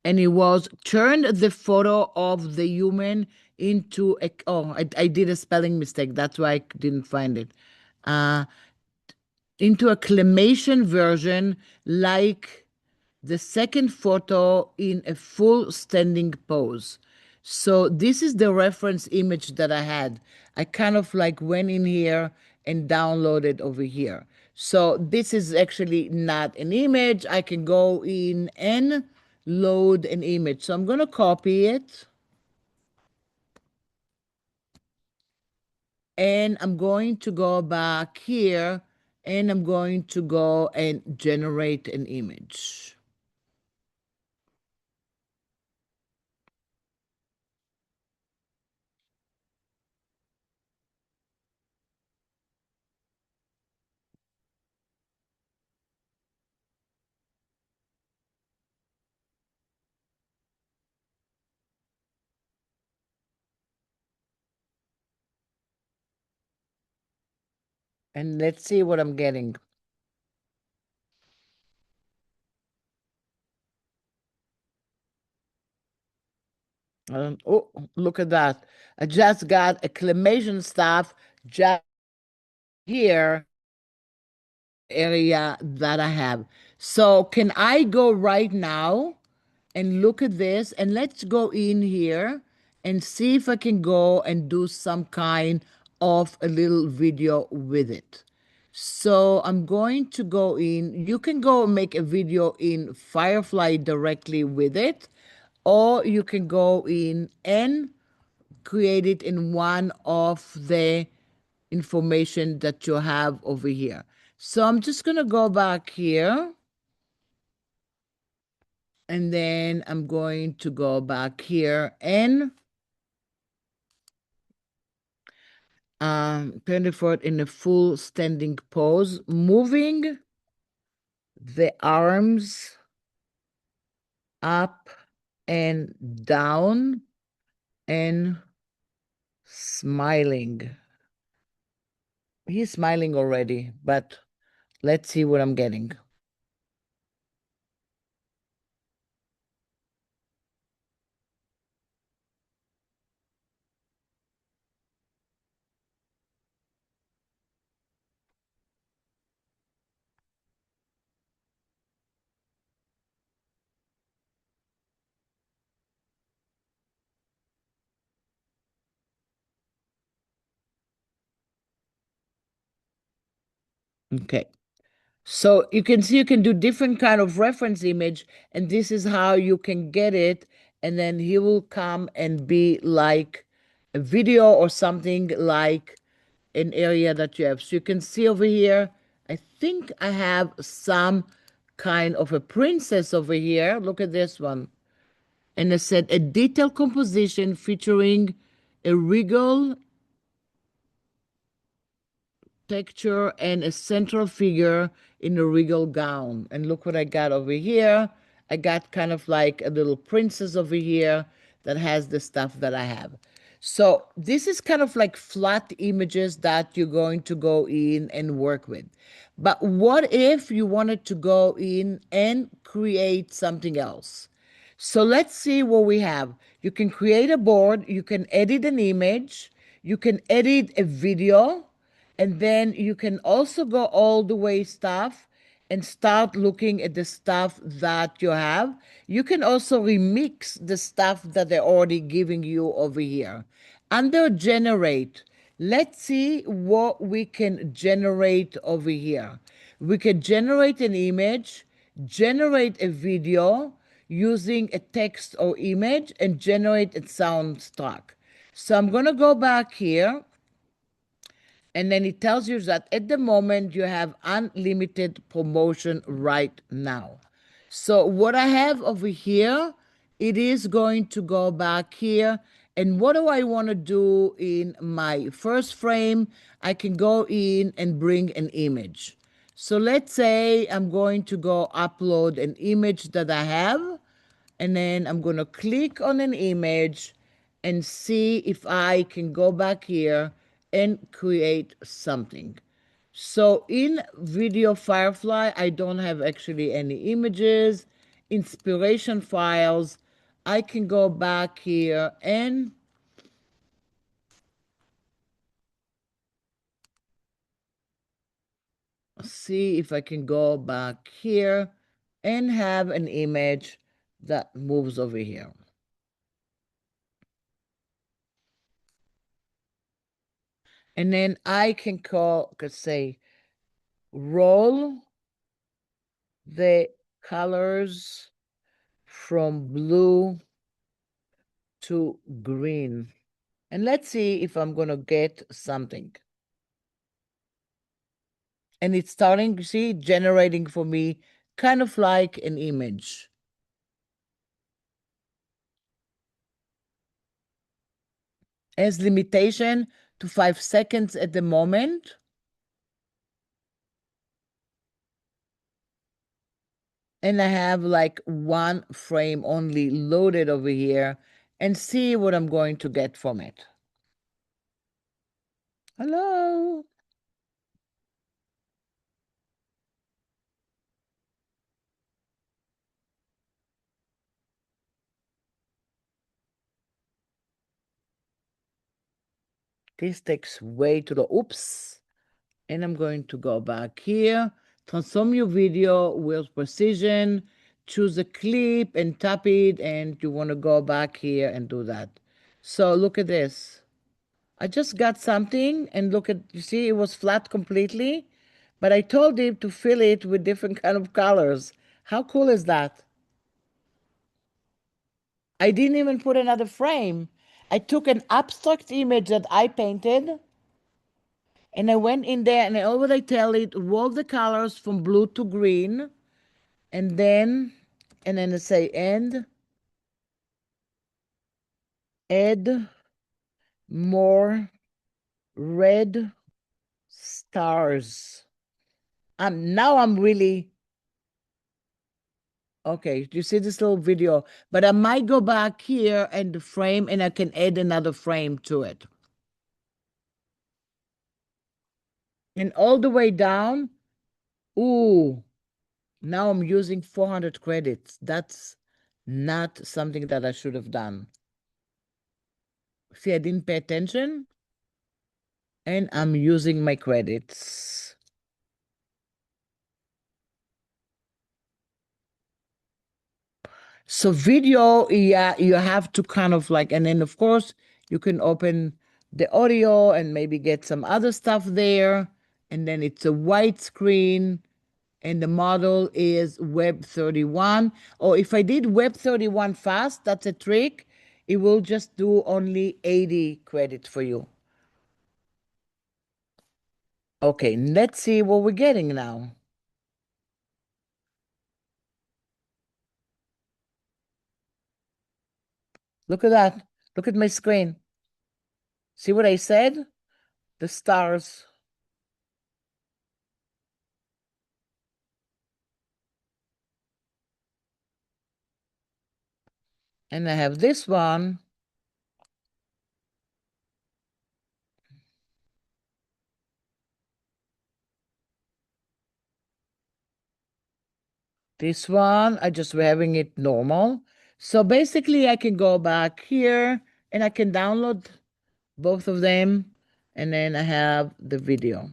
And it was turned the photo of the human into a, oh, I did a spelling mistake. That's why I didn't find it. Uh, into a clamation version, like the second photo in a full standing pose. So this is the reference image that I had. I kind of like went in here and downloaded over here. So this is actually not an image. I can go in and load an image. So I'm going to copy it. And I'm going to go back here and I'm going to go and generate an image. And let's see what I'm getting. Oh, look at that. I just got acclamation stuff just here area that I have. So can I go right now and look at this, and let's go in here and see if I can go and do some kind of a little video with it. So I'm going to go in. You can go make a video in Firefly directly with it, or you can go in and create it in one of the information that you have over here. So I'm just going to go back here. And then I'm going to go back here and turn the foot in a full standing pose, moving the arms up and down and smiling. He's smiling already, but let's see what I'm getting. Okay. So you can see you can do different kind of reference image, and this is how you can get it. And then he will come and be like a video or something like an area that you have. So you can see over here, I think I have some kind of a princess over here. Look at this one. And it said a detailed composition featuring a regal texture and a central figure in a regal gown. And look what I got over here. I got kind of like a little princess over here that has the stuff that I have. So this is kind of like flat images that you're going to go in and work with. But what if you wanted to go in and create something else? So let's see what we have. You can create a board, you can edit an image, you can edit a video, and then you can also go all the way stuff and start looking at the stuff that you have. You can also remix the stuff that they're already giving you over here. Under generate, let's see what we can generate over here. We can generate an image, generate a video using a text or image, and generate a sound track. So I'm going to go back here, and then it tells you that at the moment you have unlimited promotion right now. So what I have over here, it is going to go back here. And what do I want to do in my first frame? I can go in and bring an image. So let's say I'm going to go upload an image that I have, and then I'm going to click on an image and see if I can go back here and create something. So in Video Firefly, I don't have actually any images, inspiration files. I can go back here and see if I can go back here and have an image that moves over here. And then I can could say, roll the colors from blue to green. And let's see if I'm going to get something. And it's starting, you see, generating for me kind of like an image. As limitation to 5 seconds at the moment. And I have like one frame only loaded over here, and see what I'm going to get from it. Hello. This takes way too long. Oops. And I'm going to go back here, transform your video with precision, choose a clip and tap it, and you want to go back here and do that. So look at this. I just got something, and look at, you see, it was flat completely, but I told him to fill it with different kind of colors. How cool is that? I didn't even put another frame. I took an abstract image that I painted, and I went in there and I already tell it, roll the colors from blue to green, and then I say add more red stars. Now I'm really okay. You see this little video, but I might go back here and the frame, and I can add another frame to it. And all the way down, ooh, now I'm using 400 credits. That's not something that I should have done. See, I didn't pay attention, and I'm using my credits. So video, yeah, you have to kind of like, and then of course you can open the audio and maybe get some other stuff there. and then it's a white screen, and the model is Web 31. Or if I did Web 31 fast, that's a trick. It will just do only 80 credits for you. Okay, let's see what we're getting now. Look at that. Look at my screen. See what I said? The stars. And I have this one. This one, I just having it normal. So basically I can go back here and I can download both of them. And then I have the video.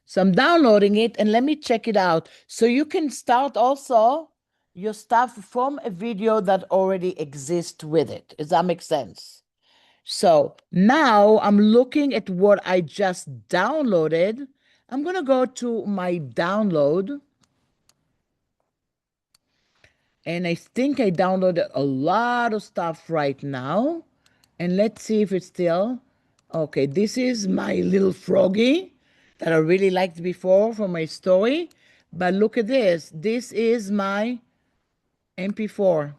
So I'm downloading it and let me check it out. So you can start also your stuff from a video that already exists with it. Does that make sense? So now I'm looking at what I just downloaded. I'm going to go to my download. And I think I downloaded a lot of stuff right now. And let's see if it's still. Okay, this is my little froggy that I really liked before from my story. But look at this. This is my MP4.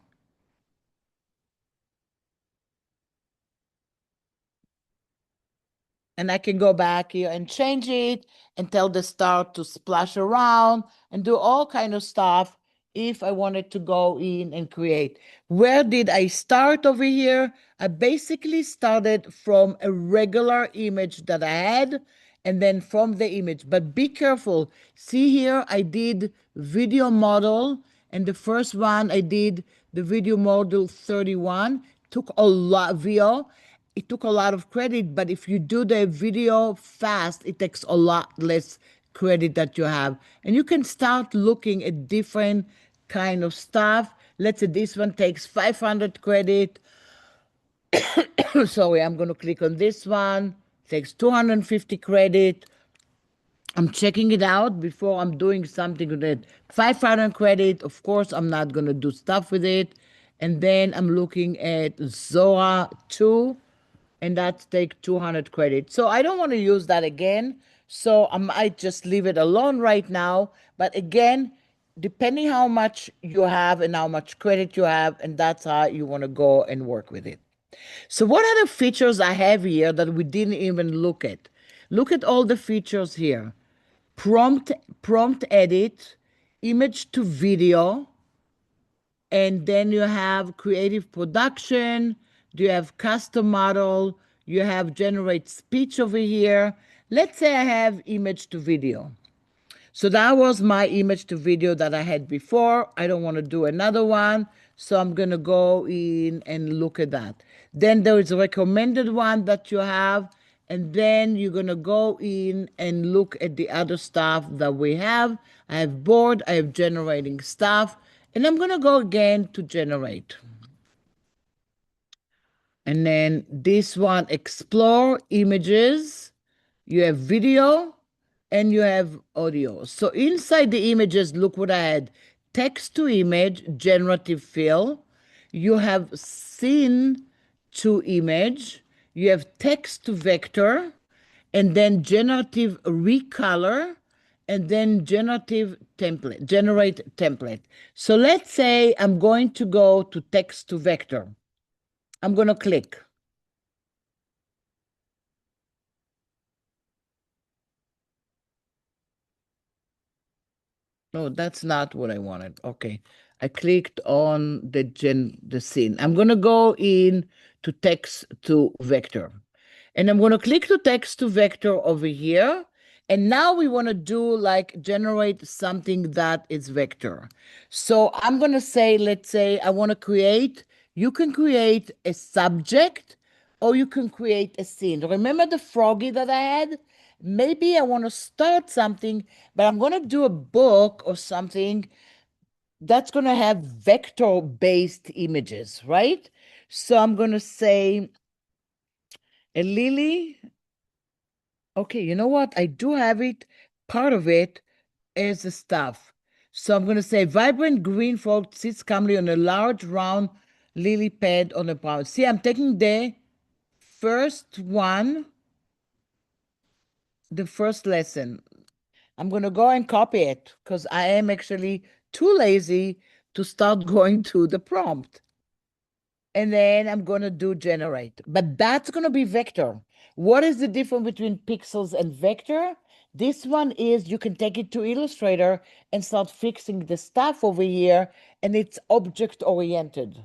And I can go back here and change it and tell the star to splash around and do all kind of stuff if I wanted to go in and create. Where did I start over here? I basically started from a regular image that I had and then from the image. But be careful. See here, I did video model, and the first one I did the video model 31. Took a lot VO. It took a lot of credit, but if you do the video fast, it takes a lot less credit that you have. And you can start looking at different kind of stuff. Let's say this one takes 500 credit. Sorry, I'm going to click on this one. Takes 250 credit. I'm checking it out before I'm doing something with it. 500 credit, of course, I'm not going to do stuff with it. And then I'm looking at Zora 2, and that take 200 credit. So I don't want to use that again. So I might just leave it alone right now. But again, depending how much you have and how much credit you have, and that's how you want to go and work with it. So what are the features I have here that we didn't even look at? Look at all the features here. Prompt prompt edit, image to video, and then you have creative production, you have custom model, you have generate speech over here. Let's say I have image to video. So that was my image to video that I had before. I don't want to do another one. So I'm going to go in and look at that. Then there is a recommended one that you have. And then you're going to go in and look at the other stuff that we have. I have board, I have generating stuff. And I'm going to go again to generate. And then this one, explore images. You have video and you have audio. So inside the images, look what I had. Text to image, generative fill. You have scene to image. You have text to vector, and then generative recolor, and then generative template, generate template. So let's say I'm going to go to text to vector. I'm going to click. No, that's not what I wanted. Okay. I clicked on the scene. I'm going to go in to text to vector. And I'm going to click to text to vector over here. And now we want to do like generate something that is vector. So I'm going to say, let's say I want to create, you can create a subject or you can create a scene. Remember the froggy that I had? Maybe I want to start something, but I'm going to do a book or something that's going to have vector-based images, right? So I'm going to say a lily. Okay, you know what? I do have it. part of it is the stuff. So I'm going to say vibrant green frog sits calmly on a large round lily pad on the brown. See, I'm taking first one, the first lesson. I'm going to go and copy it because I am actually too lazy to start going to the prompt. And then I'm going to do generate. But that's going to be vector. What is the difference between pixels and vector? This one is you can take it to Illustrator and start fixing the stuff over here, and it's object oriented.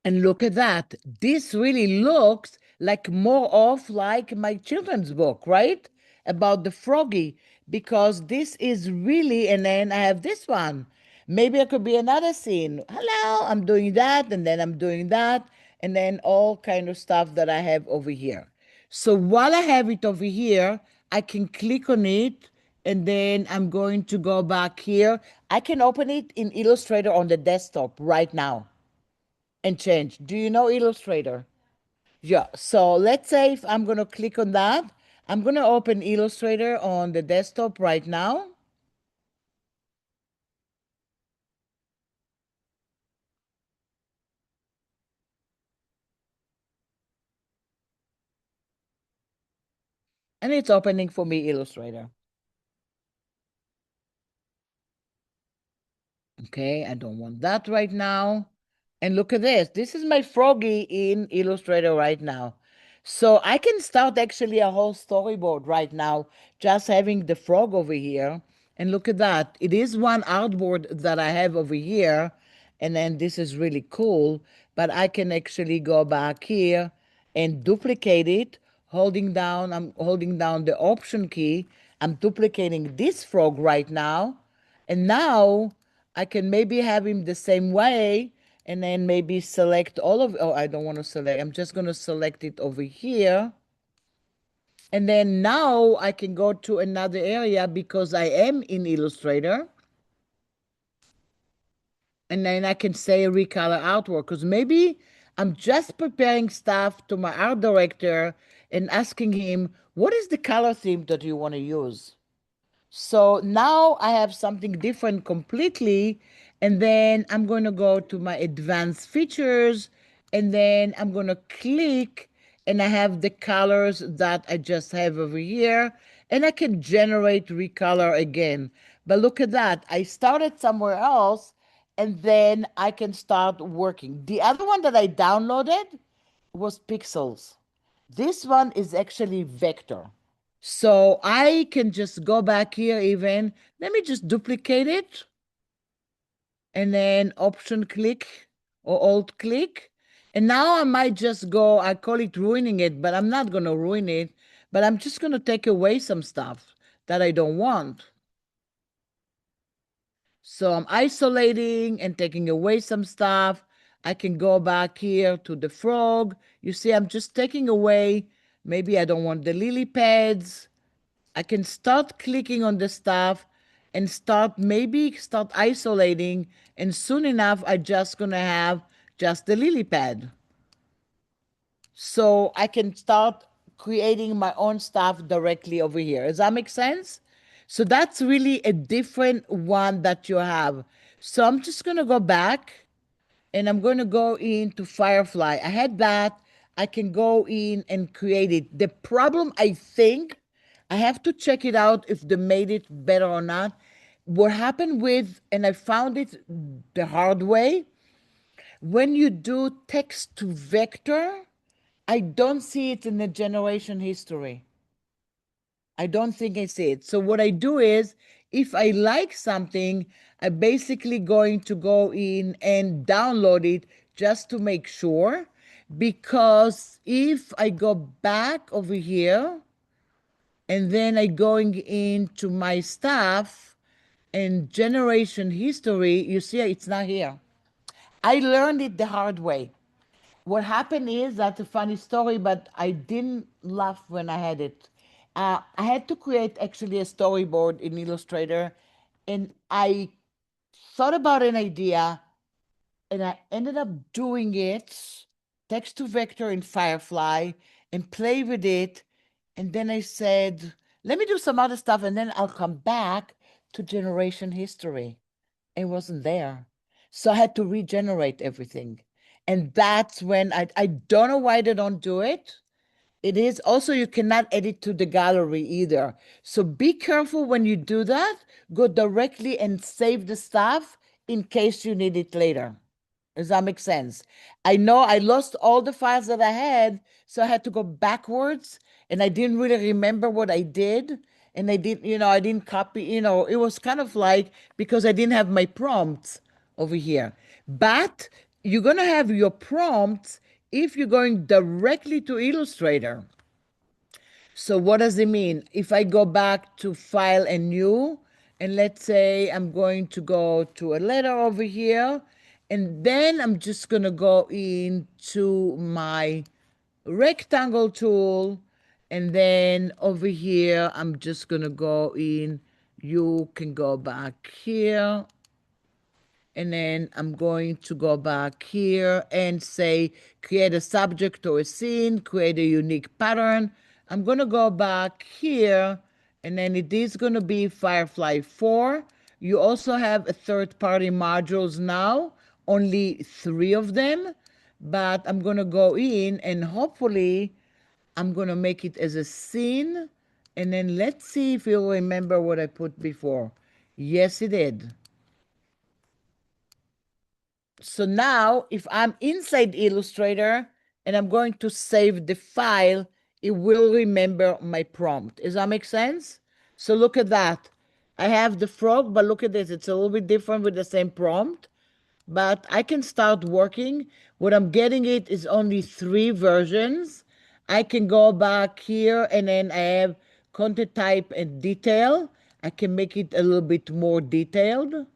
And look at that. This really looks like more of like my children's book, right? About the froggy, because this is really, and then I have this one. Maybe it could be another scene. Hello, I'm doing that, and then I'm doing that, and then all kind of stuff that I have over here. So while I have it over here, I can click on it, and then I'm going to go back here. I can open it in Illustrator on the desktop right now and change. Do you know Illustrator? Yeah. So let's say if I'm going to click on that, I'm going to open Illustrator on the desktop right now. And it's opening for me Illustrator. Okay, I don't want that right now. And look at this. This is my froggy in Illustrator right now. So I can start actually a whole storyboard right now, just having the frog over here. And look at that. It is one artboard that I have over here. And then this is really cool. But I can actually go back here and duplicate it, I'm holding down the Option key. I'm duplicating this frog right now. And now I can maybe have him the same way and then maybe select all of, oh, I don't want to select. I'm just going to select it over here. And then now I can go to another area because I am in Illustrator. And then I can say recolor artwork because maybe I'm just preparing stuff to my art director and asking him, what is the color theme that you want to use? So now I have something different completely. And then I'm going to go to my advanced features. And then I'm going to click and I have the colors that I just have over here. And I can generate recolor again. But look at that. I started somewhere else and then I can start working. The other one that I downloaded was Pixels. This one is actually Vector. So I can just go back here even. Let me just duplicate it and then Option click or Alt click. And now I might just go, I call it ruining it, but I'm not going to ruin it. But I'm just going to take away some stuff that I don't want. So I'm isolating and taking away some stuff. I can go back here to the frog. You see, I'm just taking away. Maybe I don't want the lily pads. I can start clicking on the stuff and maybe start isolating. And soon enough, I just gonna have just the lily pad. So I can start creating my own stuff directly over here. Does that make sense? So that's really a different one that you have. So I'm just gonna go back and I'm going to go into Firefly. I had that. I can go in and create it. The problem, I think, I have to check it out if they made it better or not. What happened with, and I found it the hard way, when you do text to vector, I don't see it in the generation history. I don't think I see it. So what I do is, if I like something, I'm basically going to go in and download it just to make sure. Because if I go back over here and then I going into my stuff and generation history, you see it's not here. I learned it the hard way. What happened is that's a funny story, but I didn't laugh when I had it. I had to create actually a storyboard in Illustrator, and I thought about an idea, and I ended up doing it. text to vector in Firefly and play with it. And then I said, let me do some other stuff and then I'll come back to generation history. It wasn't there. So I had to regenerate everything. And that's when I don't know why they don't do it. It is also, you cannot edit to the gallery either. So be careful when you do that. Go directly and save the stuff in case you need it later. Does that make sense? I know I lost all the files that I had, so I had to go backwards and I didn't really remember what I did. And I didn't copy, it was kind of like because I didn't have my prompts over here. But you're going to have your prompts if you're going directly to Illustrator. So what does it mean? If I go back to File and New, and let's say I'm going to go to a letter over here, and then I'm just going to go into my rectangle tool, and then over here, I'm just going to go in. You can go back here and then I'm going to go back here and say, create a subject or a scene, create a unique pattern. I'm going to go back here, and then it is going to be Firefly 4. You also have a third-party modules now, only 3 of them, but I'm going to go in and hopefully I'm going to make it as a scene, and then let's see if you'll remember what I put before. Yes, it did. So now if I'm inside Illustrator and I'm going to save the file, it will remember my prompt. Does that make sense? So look at that. I have the frog, but look at this. It's a little bit different with the same prompt, but I can start working. What I'm getting it is only 3 versions. I can go back here and then I have content type and detail. I can make it a little bit more detailed.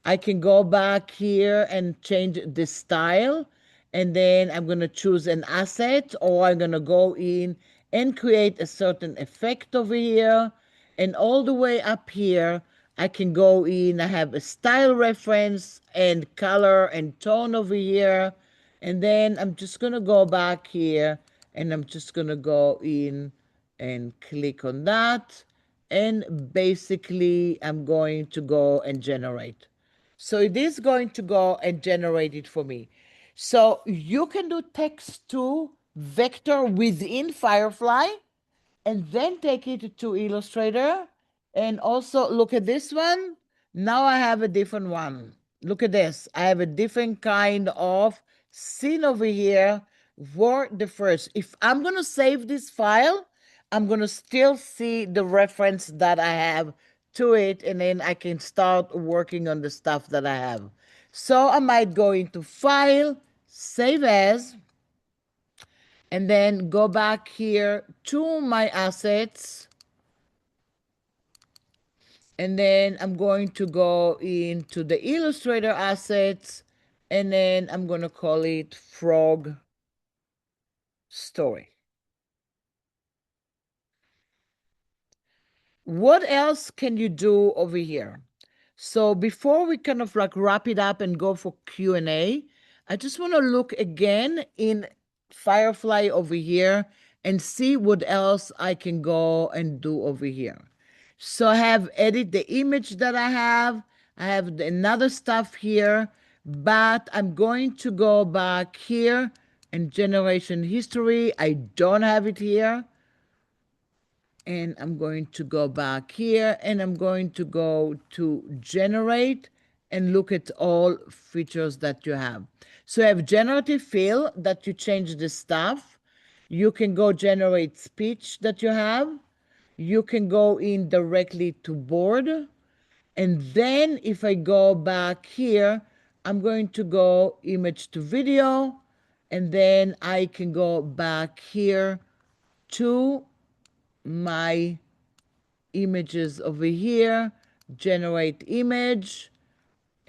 I can go back here and change the style, and then I'm going to choose an asset, or I'm going to go in and create a certain effect over here. And all the way up here, I can go in, I have a style reference and color and tone over here. And then I'm just going to go back here and I'm just going to go in and click on that. And basically, I'm going to go and generate. So it is going to go and generate it for me. So you can do text to vector within Firefly and then take it to Illustrator. And also look at this one. Now I have a different one. Look at this. I have a different kind of scene over here for the first. If I'm going to save this file, I'm going to still see the reference that I have to it, and then I can start working on the stuff that I have. So I might go into File, Save As, and then go back here to my assets. And then I'm going to go into the Illustrator assets, and then I'm going to call it Frog Story. What else can you do over here? So before we kind of like wrap it up and go for Q&A, I just want to look again in Firefly over here and see what else I can go and do over here. So I have edit the image that I have. I have another stuff here, but I'm going to go back here and generation history. I don't have it here. And I'm going to go back here and I'm going to go to generate and look at all features that you have. So you have generative fill that you change the stuff. You can go generate speech that you have. You can go in directly to board. And then if I go back here, I'm going to go image to video. And then I can go back here to my images over here, generate image,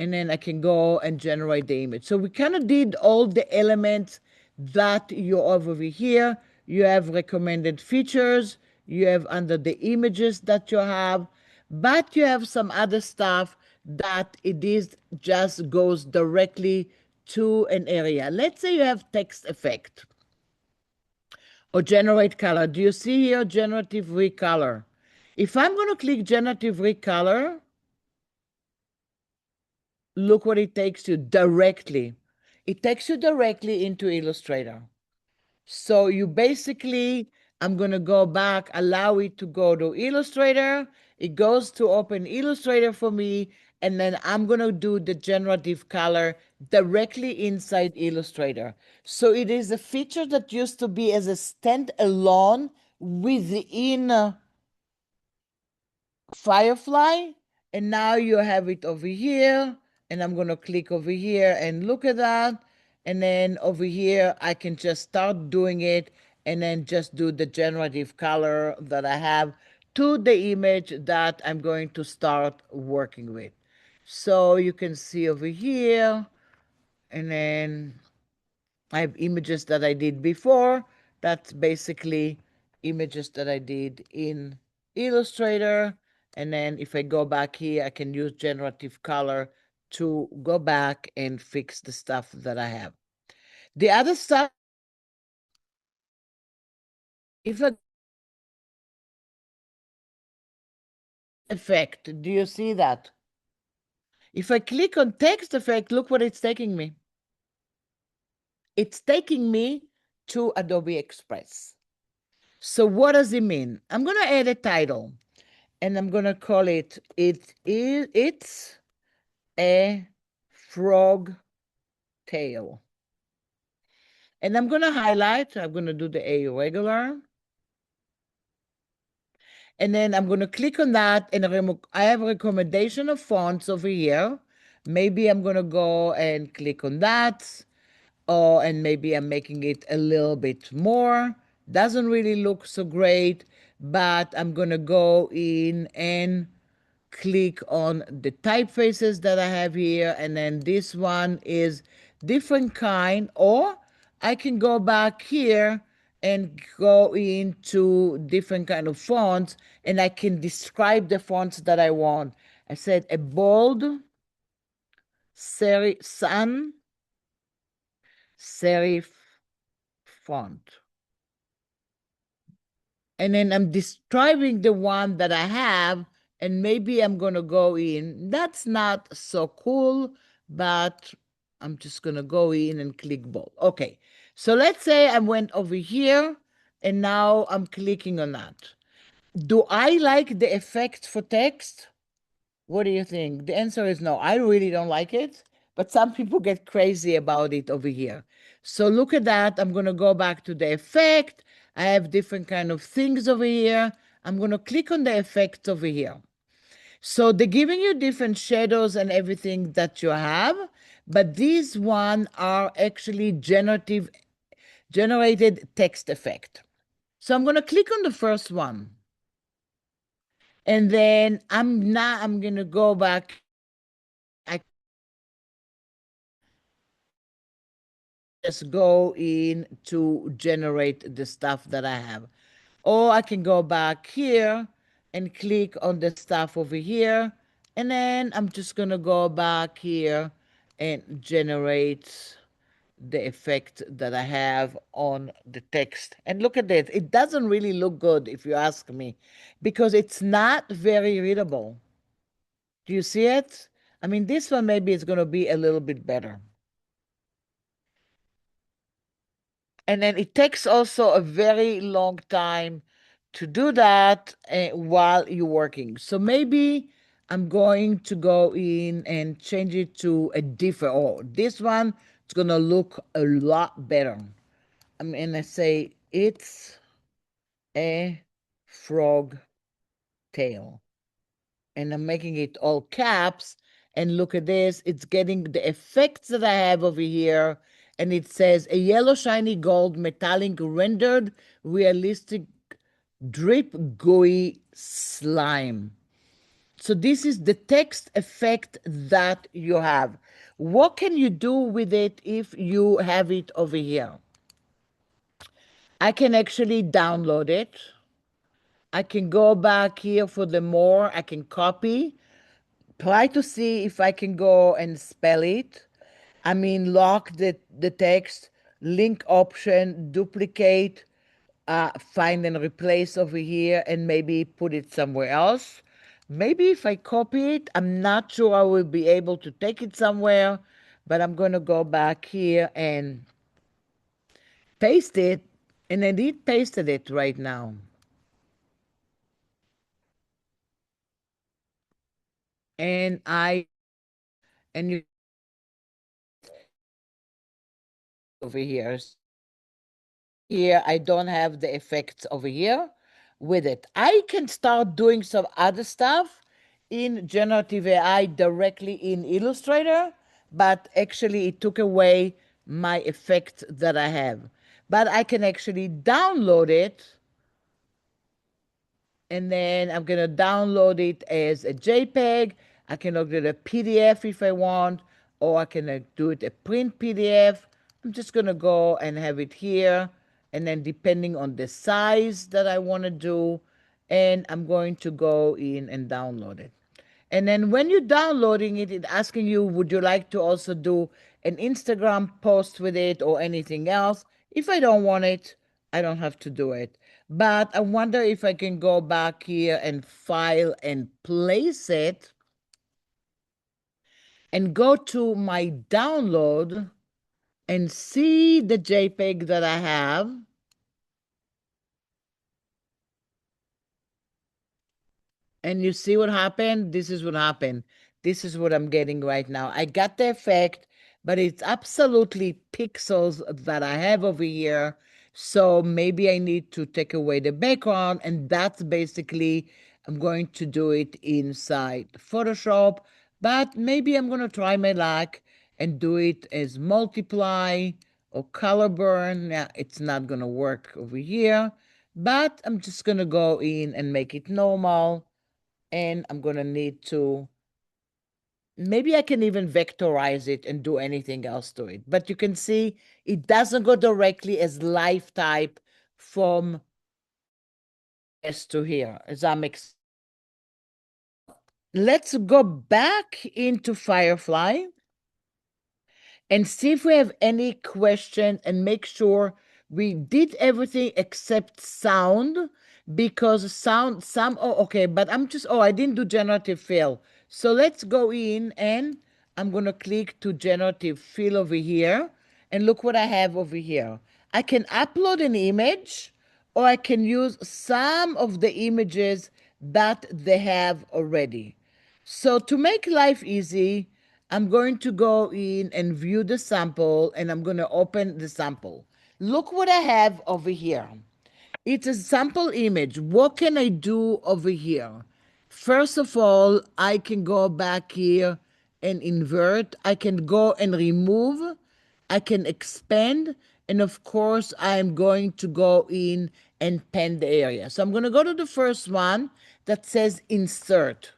and then I can go and generate the image. So we kind of did all the elements that you have over here. You have recommended features, you have under the images that you have, but you have some other stuff that it is just goes directly to an area. Let's say you have text effect or generate color. Do you see here generative recolor? If I'm going to click generative recolor, look what it takes you directly. It takes you directly into Illustrator. So you basically, I'm going to go back, allow it to go to Illustrator. It goes to open Illustrator for me, and then I'm going to do the generative color directly inside Illustrator. So it is a feature that used to be as a standalone within Firefly, and now you have it over here, and I'm going to click over here and look at that, and then over here I can just start doing it and then just do the generative color that I have to the image that I'm going to start working with. So you can see over here, and then I have images that I did before. That's basically images that I did in Illustrator. And then if I go back here, I can use generative color to go back and fix the stuff that I have. The other stuff, if I effect, do you see that? If I click on text effect, look what it's taking me. It's taking me to Adobe Express. So what does it mean? I'm going to add a title. And I'm gonna call it's a frog tail. And I'm gonna highlight, I'm gonna do the A regular. And then I'm gonna click on that, and I have a recommendation of fonts over here. Maybe I'm gonna go and click on that. And maybe I'm making it a little bit more. Doesn't really look so great, but I'm gonna go in and click on the typefaces that I have here, and then this one is different kind, or I can go back here and go into different kind of fonts, and I can describe the fonts that I want. I said a bold sans serif font. And then I'm describing the one that I have, and maybe I'm going to go in. That's not so cool, but I'm just going to go in and click bold. Okay, so let's say I went over here, and now I'm clicking on that. Do I like the effect for text? What do you think? The answer is no. I really don't like it, but some people get crazy about it over here. So look at that. I'm going to go back to the effect. I have different kind of things over here. I'm going to click on the effects over here. So they're giving you different shadows and everything that you have, but these one are actually generated text effect. So I'm going to click on the first one. And then I'm going to go back. I just go in to generate the stuff that I have. Or I can go back here and click on the stuff over here. And then I'm just going to go back here and generate the effect that I have on the text. And look at this. It doesn't really look good, if you ask me, because it's not very readable. Do you see it? I mean, this one maybe is going to be a little bit better. And then it takes also a very long time to do that while you're working. So maybe I'm going to go in and change it to a different, oh, this one is going to look a lot better. I'm going to say it's a frog tail. And I'm making it all caps. And look at this, it's getting the effects that I have over here. And it says a yellow shiny gold metallic rendered realistic drip gooey slime. So this is the text effect that you have. What can you do with it if you have it over here? I can actually download it. I can go back here for the more. I can copy. Try to see if I can go and spell it. I mean, lock the text, link option, duplicate, find and replace over here, and maybe put it somewhere else. Maybe if I copy it, I'm not sure I will be able to take it somewhere, but I'm going to go back here and paste it. And I did pasted it right now. And you over here. Here, I don't have the effects over here with it. I can start doing some other stuff in generative AI directly in Illustrator, but actually it took away my effects that I have. But I can actually download it, and then I'm going to download it as a JPEG. I can upload a PDF if I want, or I can do it a print PDF. I'm just going to go and have it here, and then depending on the size that I want to do, and I'm going to go in and download it. And then when you're downloading it, it's asking you, would you like to also do an Instagram post with it or anything else? If I don't want it, I don't have to do it. But I wonder if I can go back here and file and place it and go to my download and see the JPEG that I have. And you see what happened? This is what happened. This is what I'm getting right now. I got the effect, but it's absolutely pixels that I have over here. So maybe I need to take away the background, and that's basically, I'm going to do it inside Photoshop, but maybe I'm going to try my luck and do it as multiply or color burn. Yeah, it's not going to work over here, but I'm just going to go in and make it normal, and I'm going to need to, maybe I can even vectorize it and do anything else to it. But you can see it doesn't go directly as live type from S to here. Does that make sense? Let's go back into Firefly and see if we have any question, and make sure we did everything except sound, because sound, oh, okay, but I didn't do generative fill. So let's go in, and I'm going to click to generative fill over here, and look what I have over here. I can upload an image, or I can use some of the images that they have already. So to make life easy, I'm going to go in and view the sample, and I'm going to open the sample. Look what I have over here. It's a sample image. What can I do over here? First of all, I can go back here and invert. I can go and remove. I can expand. And of course, I'm going to go in and pen the area. So I'm going to go to the first one that says insert.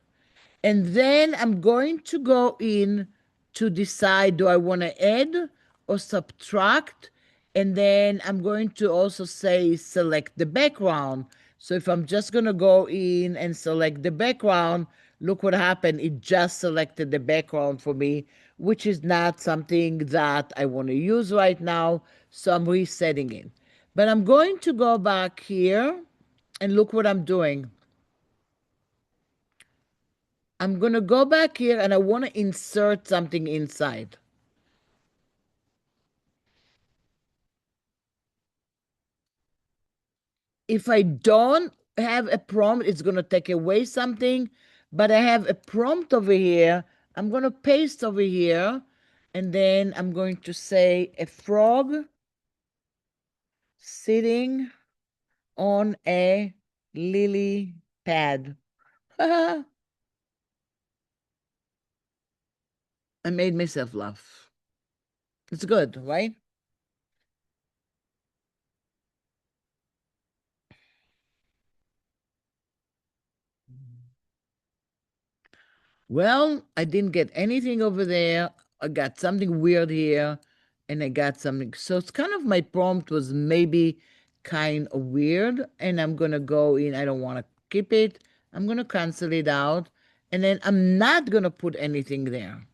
And then I'm going to go in to decide, do I want to add or subtract? And then I'm going to also say select the background. So if I'm just going to go in and select the background, look what happened. It just selected the background for me, which is not something that I want to use right now. So I'm resetting it. But I'm going to go back here and look what I'm doing. I'm going to go back here and I want to insert something inside. If I don't have a prompt, it's going to take away something, but I have a prompt over here. I'm going to paste over here, and then I'm going to say a frog sitting on a lily pad. I made myself laugh. It's good, right? Well, I didn't get anything over there. I got something weird here, and I got something. So it's kind of, my prompt was maybe kind of weird, and I'm gonna go in. I don't want to keep it. I'm gonna cancel it out, and then I'm not gonna put anything there.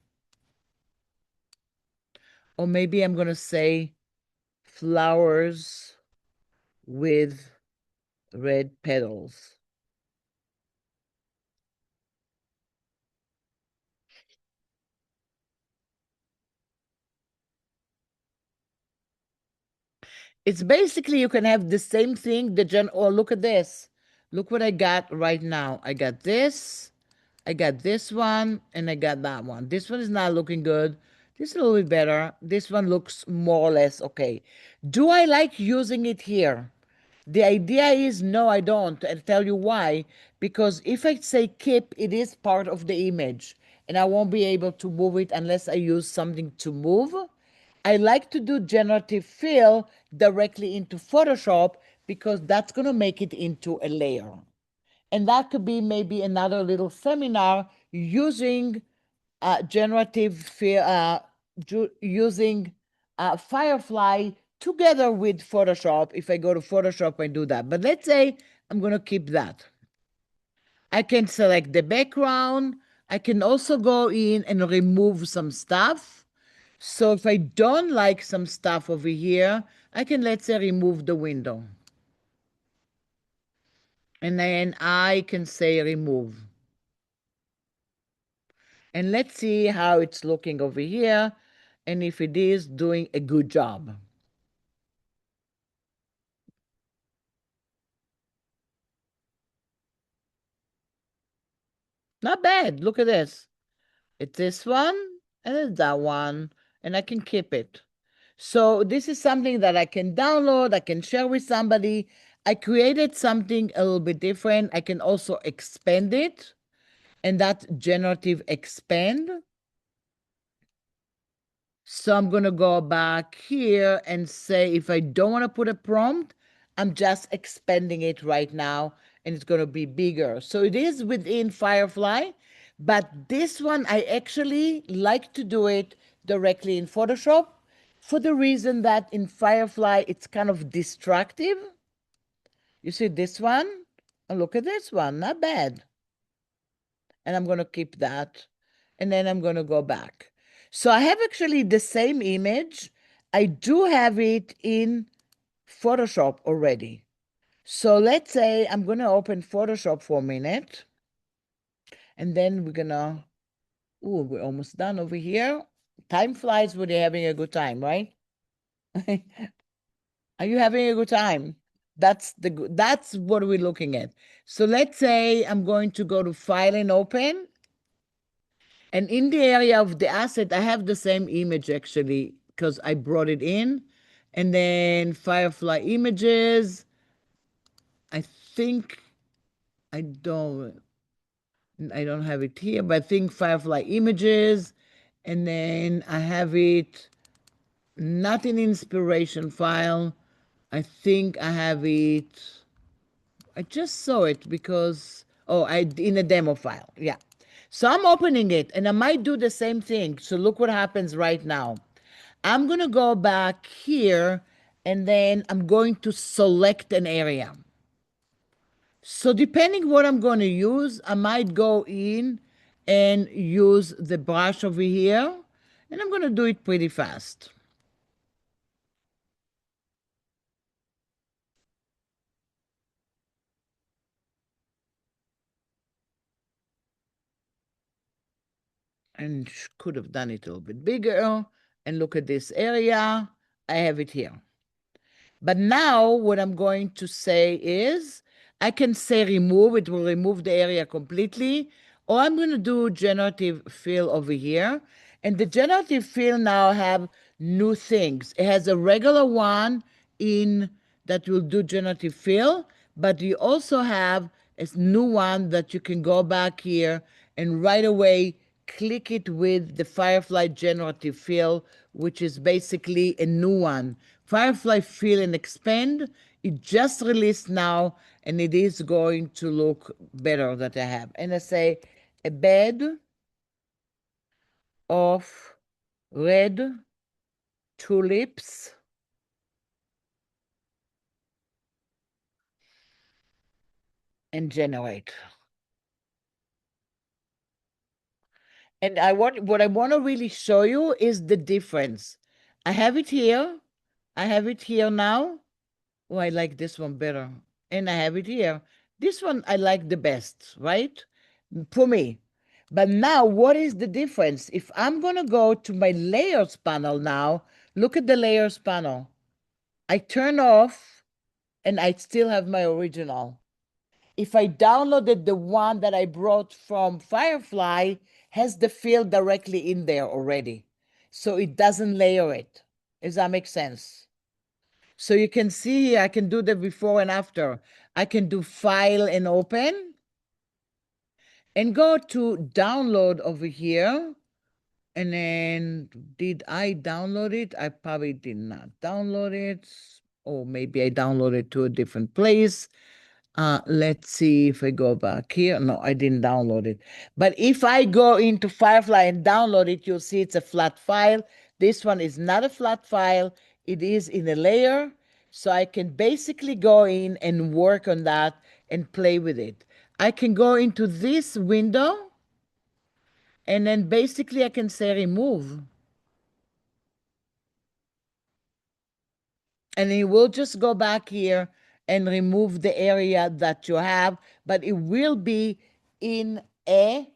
Or maybe I'm going to say flowers with red petals. It's basically you can have the same thing, oh, look at this. Look what I got right now. I got this, I got this one, and I got that one. This one is not looking good. This is a little bit better. This one looks more or less okay. Do I like using it here? The idea is no, I don't. I'll tell you why. Because if I say keep, it is part of the image, and I won't be able to move it unless I use something to move. I like to do generative fill directly into Photoshop because that's going to make it into a layer. And that could be maybe another little seminar using generative fill, using Firefly together with Photoshop. If I go to Photoshop and do that. But let's say I'm going to keep that. I can select the background. I can also go in and remove some stuff. So if I don't like some stuff over here, I can, let's say, remove the window. And then I can say remove. And let's see how it's looking over here and if it is doing a good job. Not bad. Look at this. It's this one and it's that one, and I can keep it. So this is something that I can download, I can share with somebody. I created something a little bit different. I can also expand it, and that's generative expand. So I'm going to go back here and say if I don't want to put a prompt, I'm just expanding it right now, and it's going to be bigger. So it is within Firefly, but this one I actually like to do it directly in Photoshop for the reason that in Firefly it's kind of destructive. You see this one? Oh, look at this one, not bad. And I'm going to keep that. And then I'm going to go back. So I have actually the same image. I do have it in Photoshop already. So let's say I'm going to open Photoshop for a minute. And then we're going to, oh, we're almost done over here. Time flies when you're having a good time, right? Are you having a good time? That's what we're looking at. So let's say I'm going to go to File and Open. And in the area of the asset, I have the same image actually because I brought it in. And then Firefly images. I think I don't I don't have it here, but I think Firefly images. And then I have it not in inspiration file. I think I have it. I just saw it because I in a demo file. Yeah. So I'm opening it and I might do the same thing. So look what happens right now. I'm going to go back here and then I'm going to select an area. So depending what I'm going to use, I might go in and use the brush over here, and I'm going to do it pretty fast. And could have done it a little bit bigger. And look at this area. I have it here. But now what I'm going to say is I can say remove, it will remove the area completely, or I'm going to do generative fill over here. And the generative fill now have new things. It has a regular one in that will do generative fill, but you also have a new one that you can go back here and right away click it with the Firefly generative fill, which is basically a new one. Firefly Fill and Expand, it just released now, and it is going to look better that I have. And I say a bed of red tulips and generate. And what I want to really show you is the difference. I have it here. I have it here now. Oh, I like this one better. And I have it here. This one I like the best, right? For me. But now, what is the difference? If I'm going to go to my layers panel now, look at the layers panel. I turn off and I still have my original. If I downloaded the one that I brought from Firefly, has the field directly in there already. So it doesn't layer it. Does that make sense? So you can see here, I can do the before and after. I can do file and open and go to download over here. And then did I download it? I probably did not download it. Or maybe I downloaded to a different place. Let's see if I go back here. No, I didn't download it. But if I go into Firefly and download it, you'll see it's a flat file. This one is not a flat file. It is in a layer. So I can basically go in and work on that and play with it. I can go into this window and then basically I can say remove. And it will just go back here and remove the area that you have, but it will be in a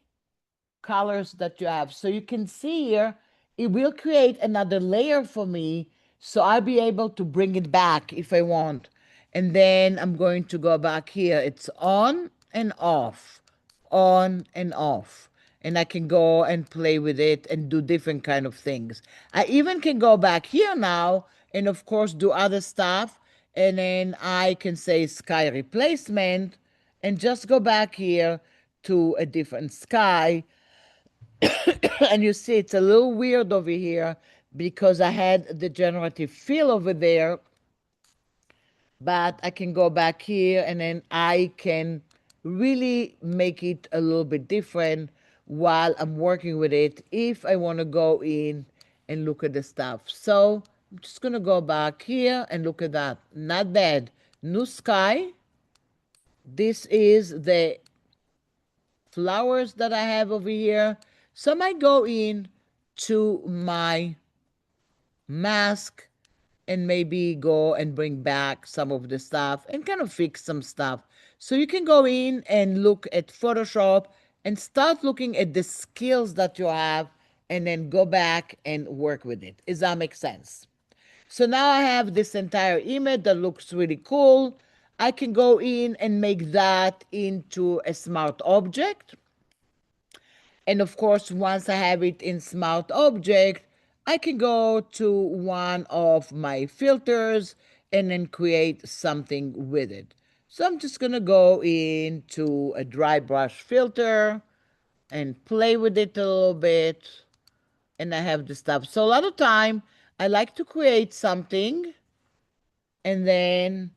colors that you have. So you can see here, it will create another layer for me. So I'll be able to bring it back if I want. And then I'm going to go back here. It's on and off, on and off. And I can go and play with it and do different kind of things. I even can go back here now and of course do other stuff. And then I can say sky replacement and just go back here to a different sky. And you see it's a little weird over here because I had the generative fill over there, but I can go back here and then I can really make it a little bit different while I'm working with it if I want to go in and look at the stuff. So I'm just going to go back here and look at that. Not bad. New sky. This is the flowers that I have over here. So I might go in to my mask and maybe go and bring back some of the stuff and kind of fix some stuff. So you can go in and look at Photoshop and start looking at the skills that you have and then go back and work with it. Does that make sense? So now I have this entire image that looks really cool. I can go in and make that into a smart object. And of course, once I have it in Smart Object, I can go to one of my filters and then create something with it. So I'm just going to go into a dry brush filter and play with it a little bit. And I have the stuff. So a lot of time, I like to create something and then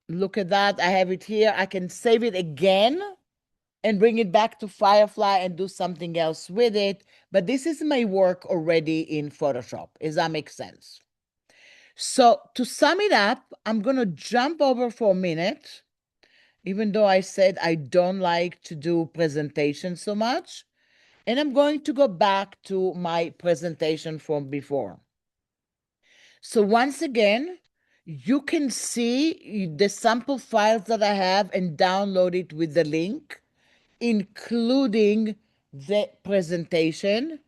look at that. I have it here. I can save it again and bring it back to Firefly and do something else with it. But this is my work already in Photoshop. Does that make sense? So to sum it up, I'm going to jump over for a minute, even though I said I don't like to do presentations so much. And I'm going to go back to my presentation from before. So once again, you can see the sample files that I have and download it with the link, including the presentation.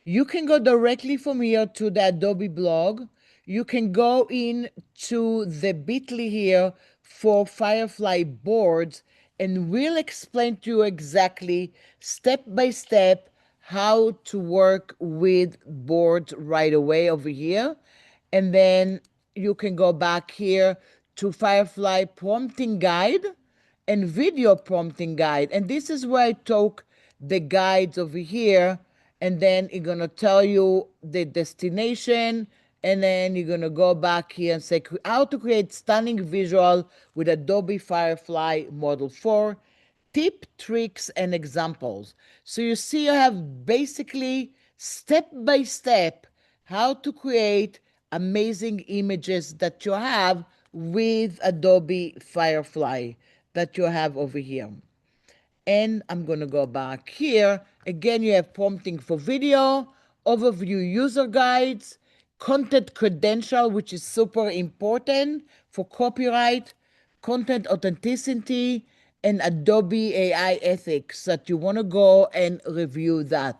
You can go directly from here to the Adobe blog. You can go in to the bit.ly here for Firefly boards, and we'll explain to you exactly step by step how to work with boards right away over here. And then you can go back here to Firefly prompting guide and video prompting guide. And this is where I took the guides over here. And then it's going to tell you the destination. And then you're going to go back here and say how to create stunning visual with Adobe Firefly Model 4. Tip, tricks, and examples. So you see you have basically step by step how to create amazing images that you have with Adobe Firefly that you have over here. And I'm going to go back here. Again, you have prompting for video, overview user guides, content credential, which is super important for copyright, content authenticity, and Adobe AI ethics that you want to go and review that.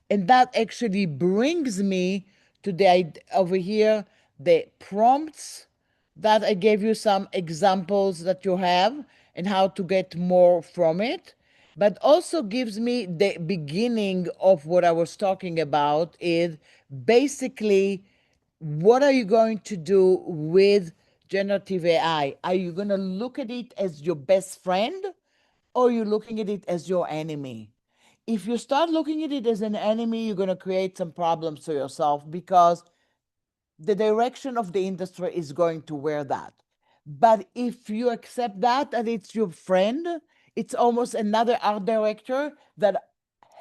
And that actually brings me to over here, the prompts that I gave you some examples that you have and how to get more from it, but also gives me the beginning of what I was talking about is basically what are you going to do with generative AI? Are you going to look at it as your best friend or are you looking at it as your enemy? If you start looking at it as an enemy, you're going to create some problems for yourself because the direction of the industry is going to wear that. But if you accept that and it's your friend, it's almost another art director that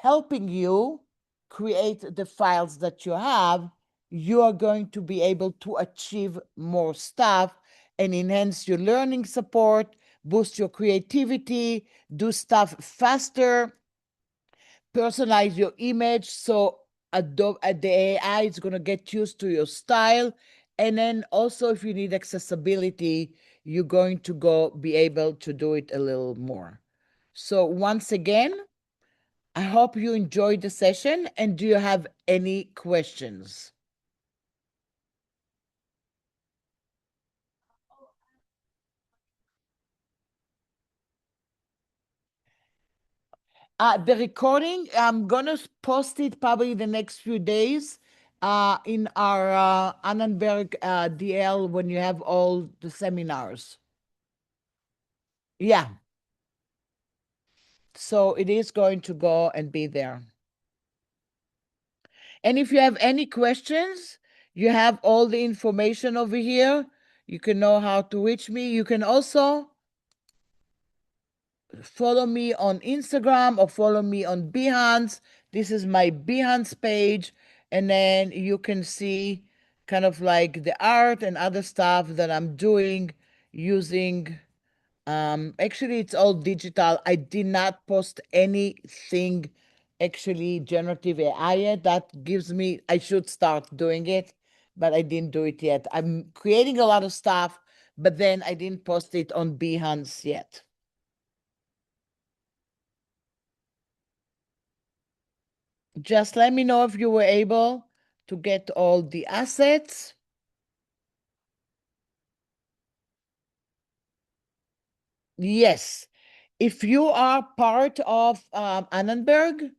helping you create the files that you have, you are going to be able to achieve more stuff and enhance your learning support, boost your creativity, do stuff faster, personalize your image so the AI is going to get used to your style. And then also, if you need accessibility, you're going to go be able to do it a little more. So once again, I hope you enjoyed the session. And do you have any questions? The recording, I'm gonna post it probably the next few days in our Annenberg DL when you have all the seminars. Yeah, so it is going to go and be there. And if you have any questions, you have all the information over here. You can know how to reach me. You can also follow me on Instagram or follow me on Behance. This is my Behance page. And then you can see kind of like the art and other stuff that I'm doing using. Actually, it's all digital. I did not post anything actually generative AI yet. That gives me, I should start doing it, but I didn't do it yet. I'm creating a lot of stuff, but then I didn't post it on Behance yet. Just let me know if you were able to get all the assets. Yes. If you are part of Annenberg,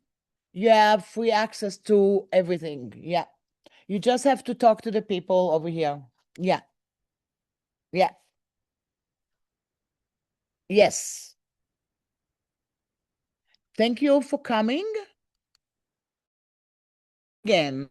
you have free access to everything. Yeah. You just have to talk to the people over here. Yeah. Yeah. Yes. Thank you for coming again.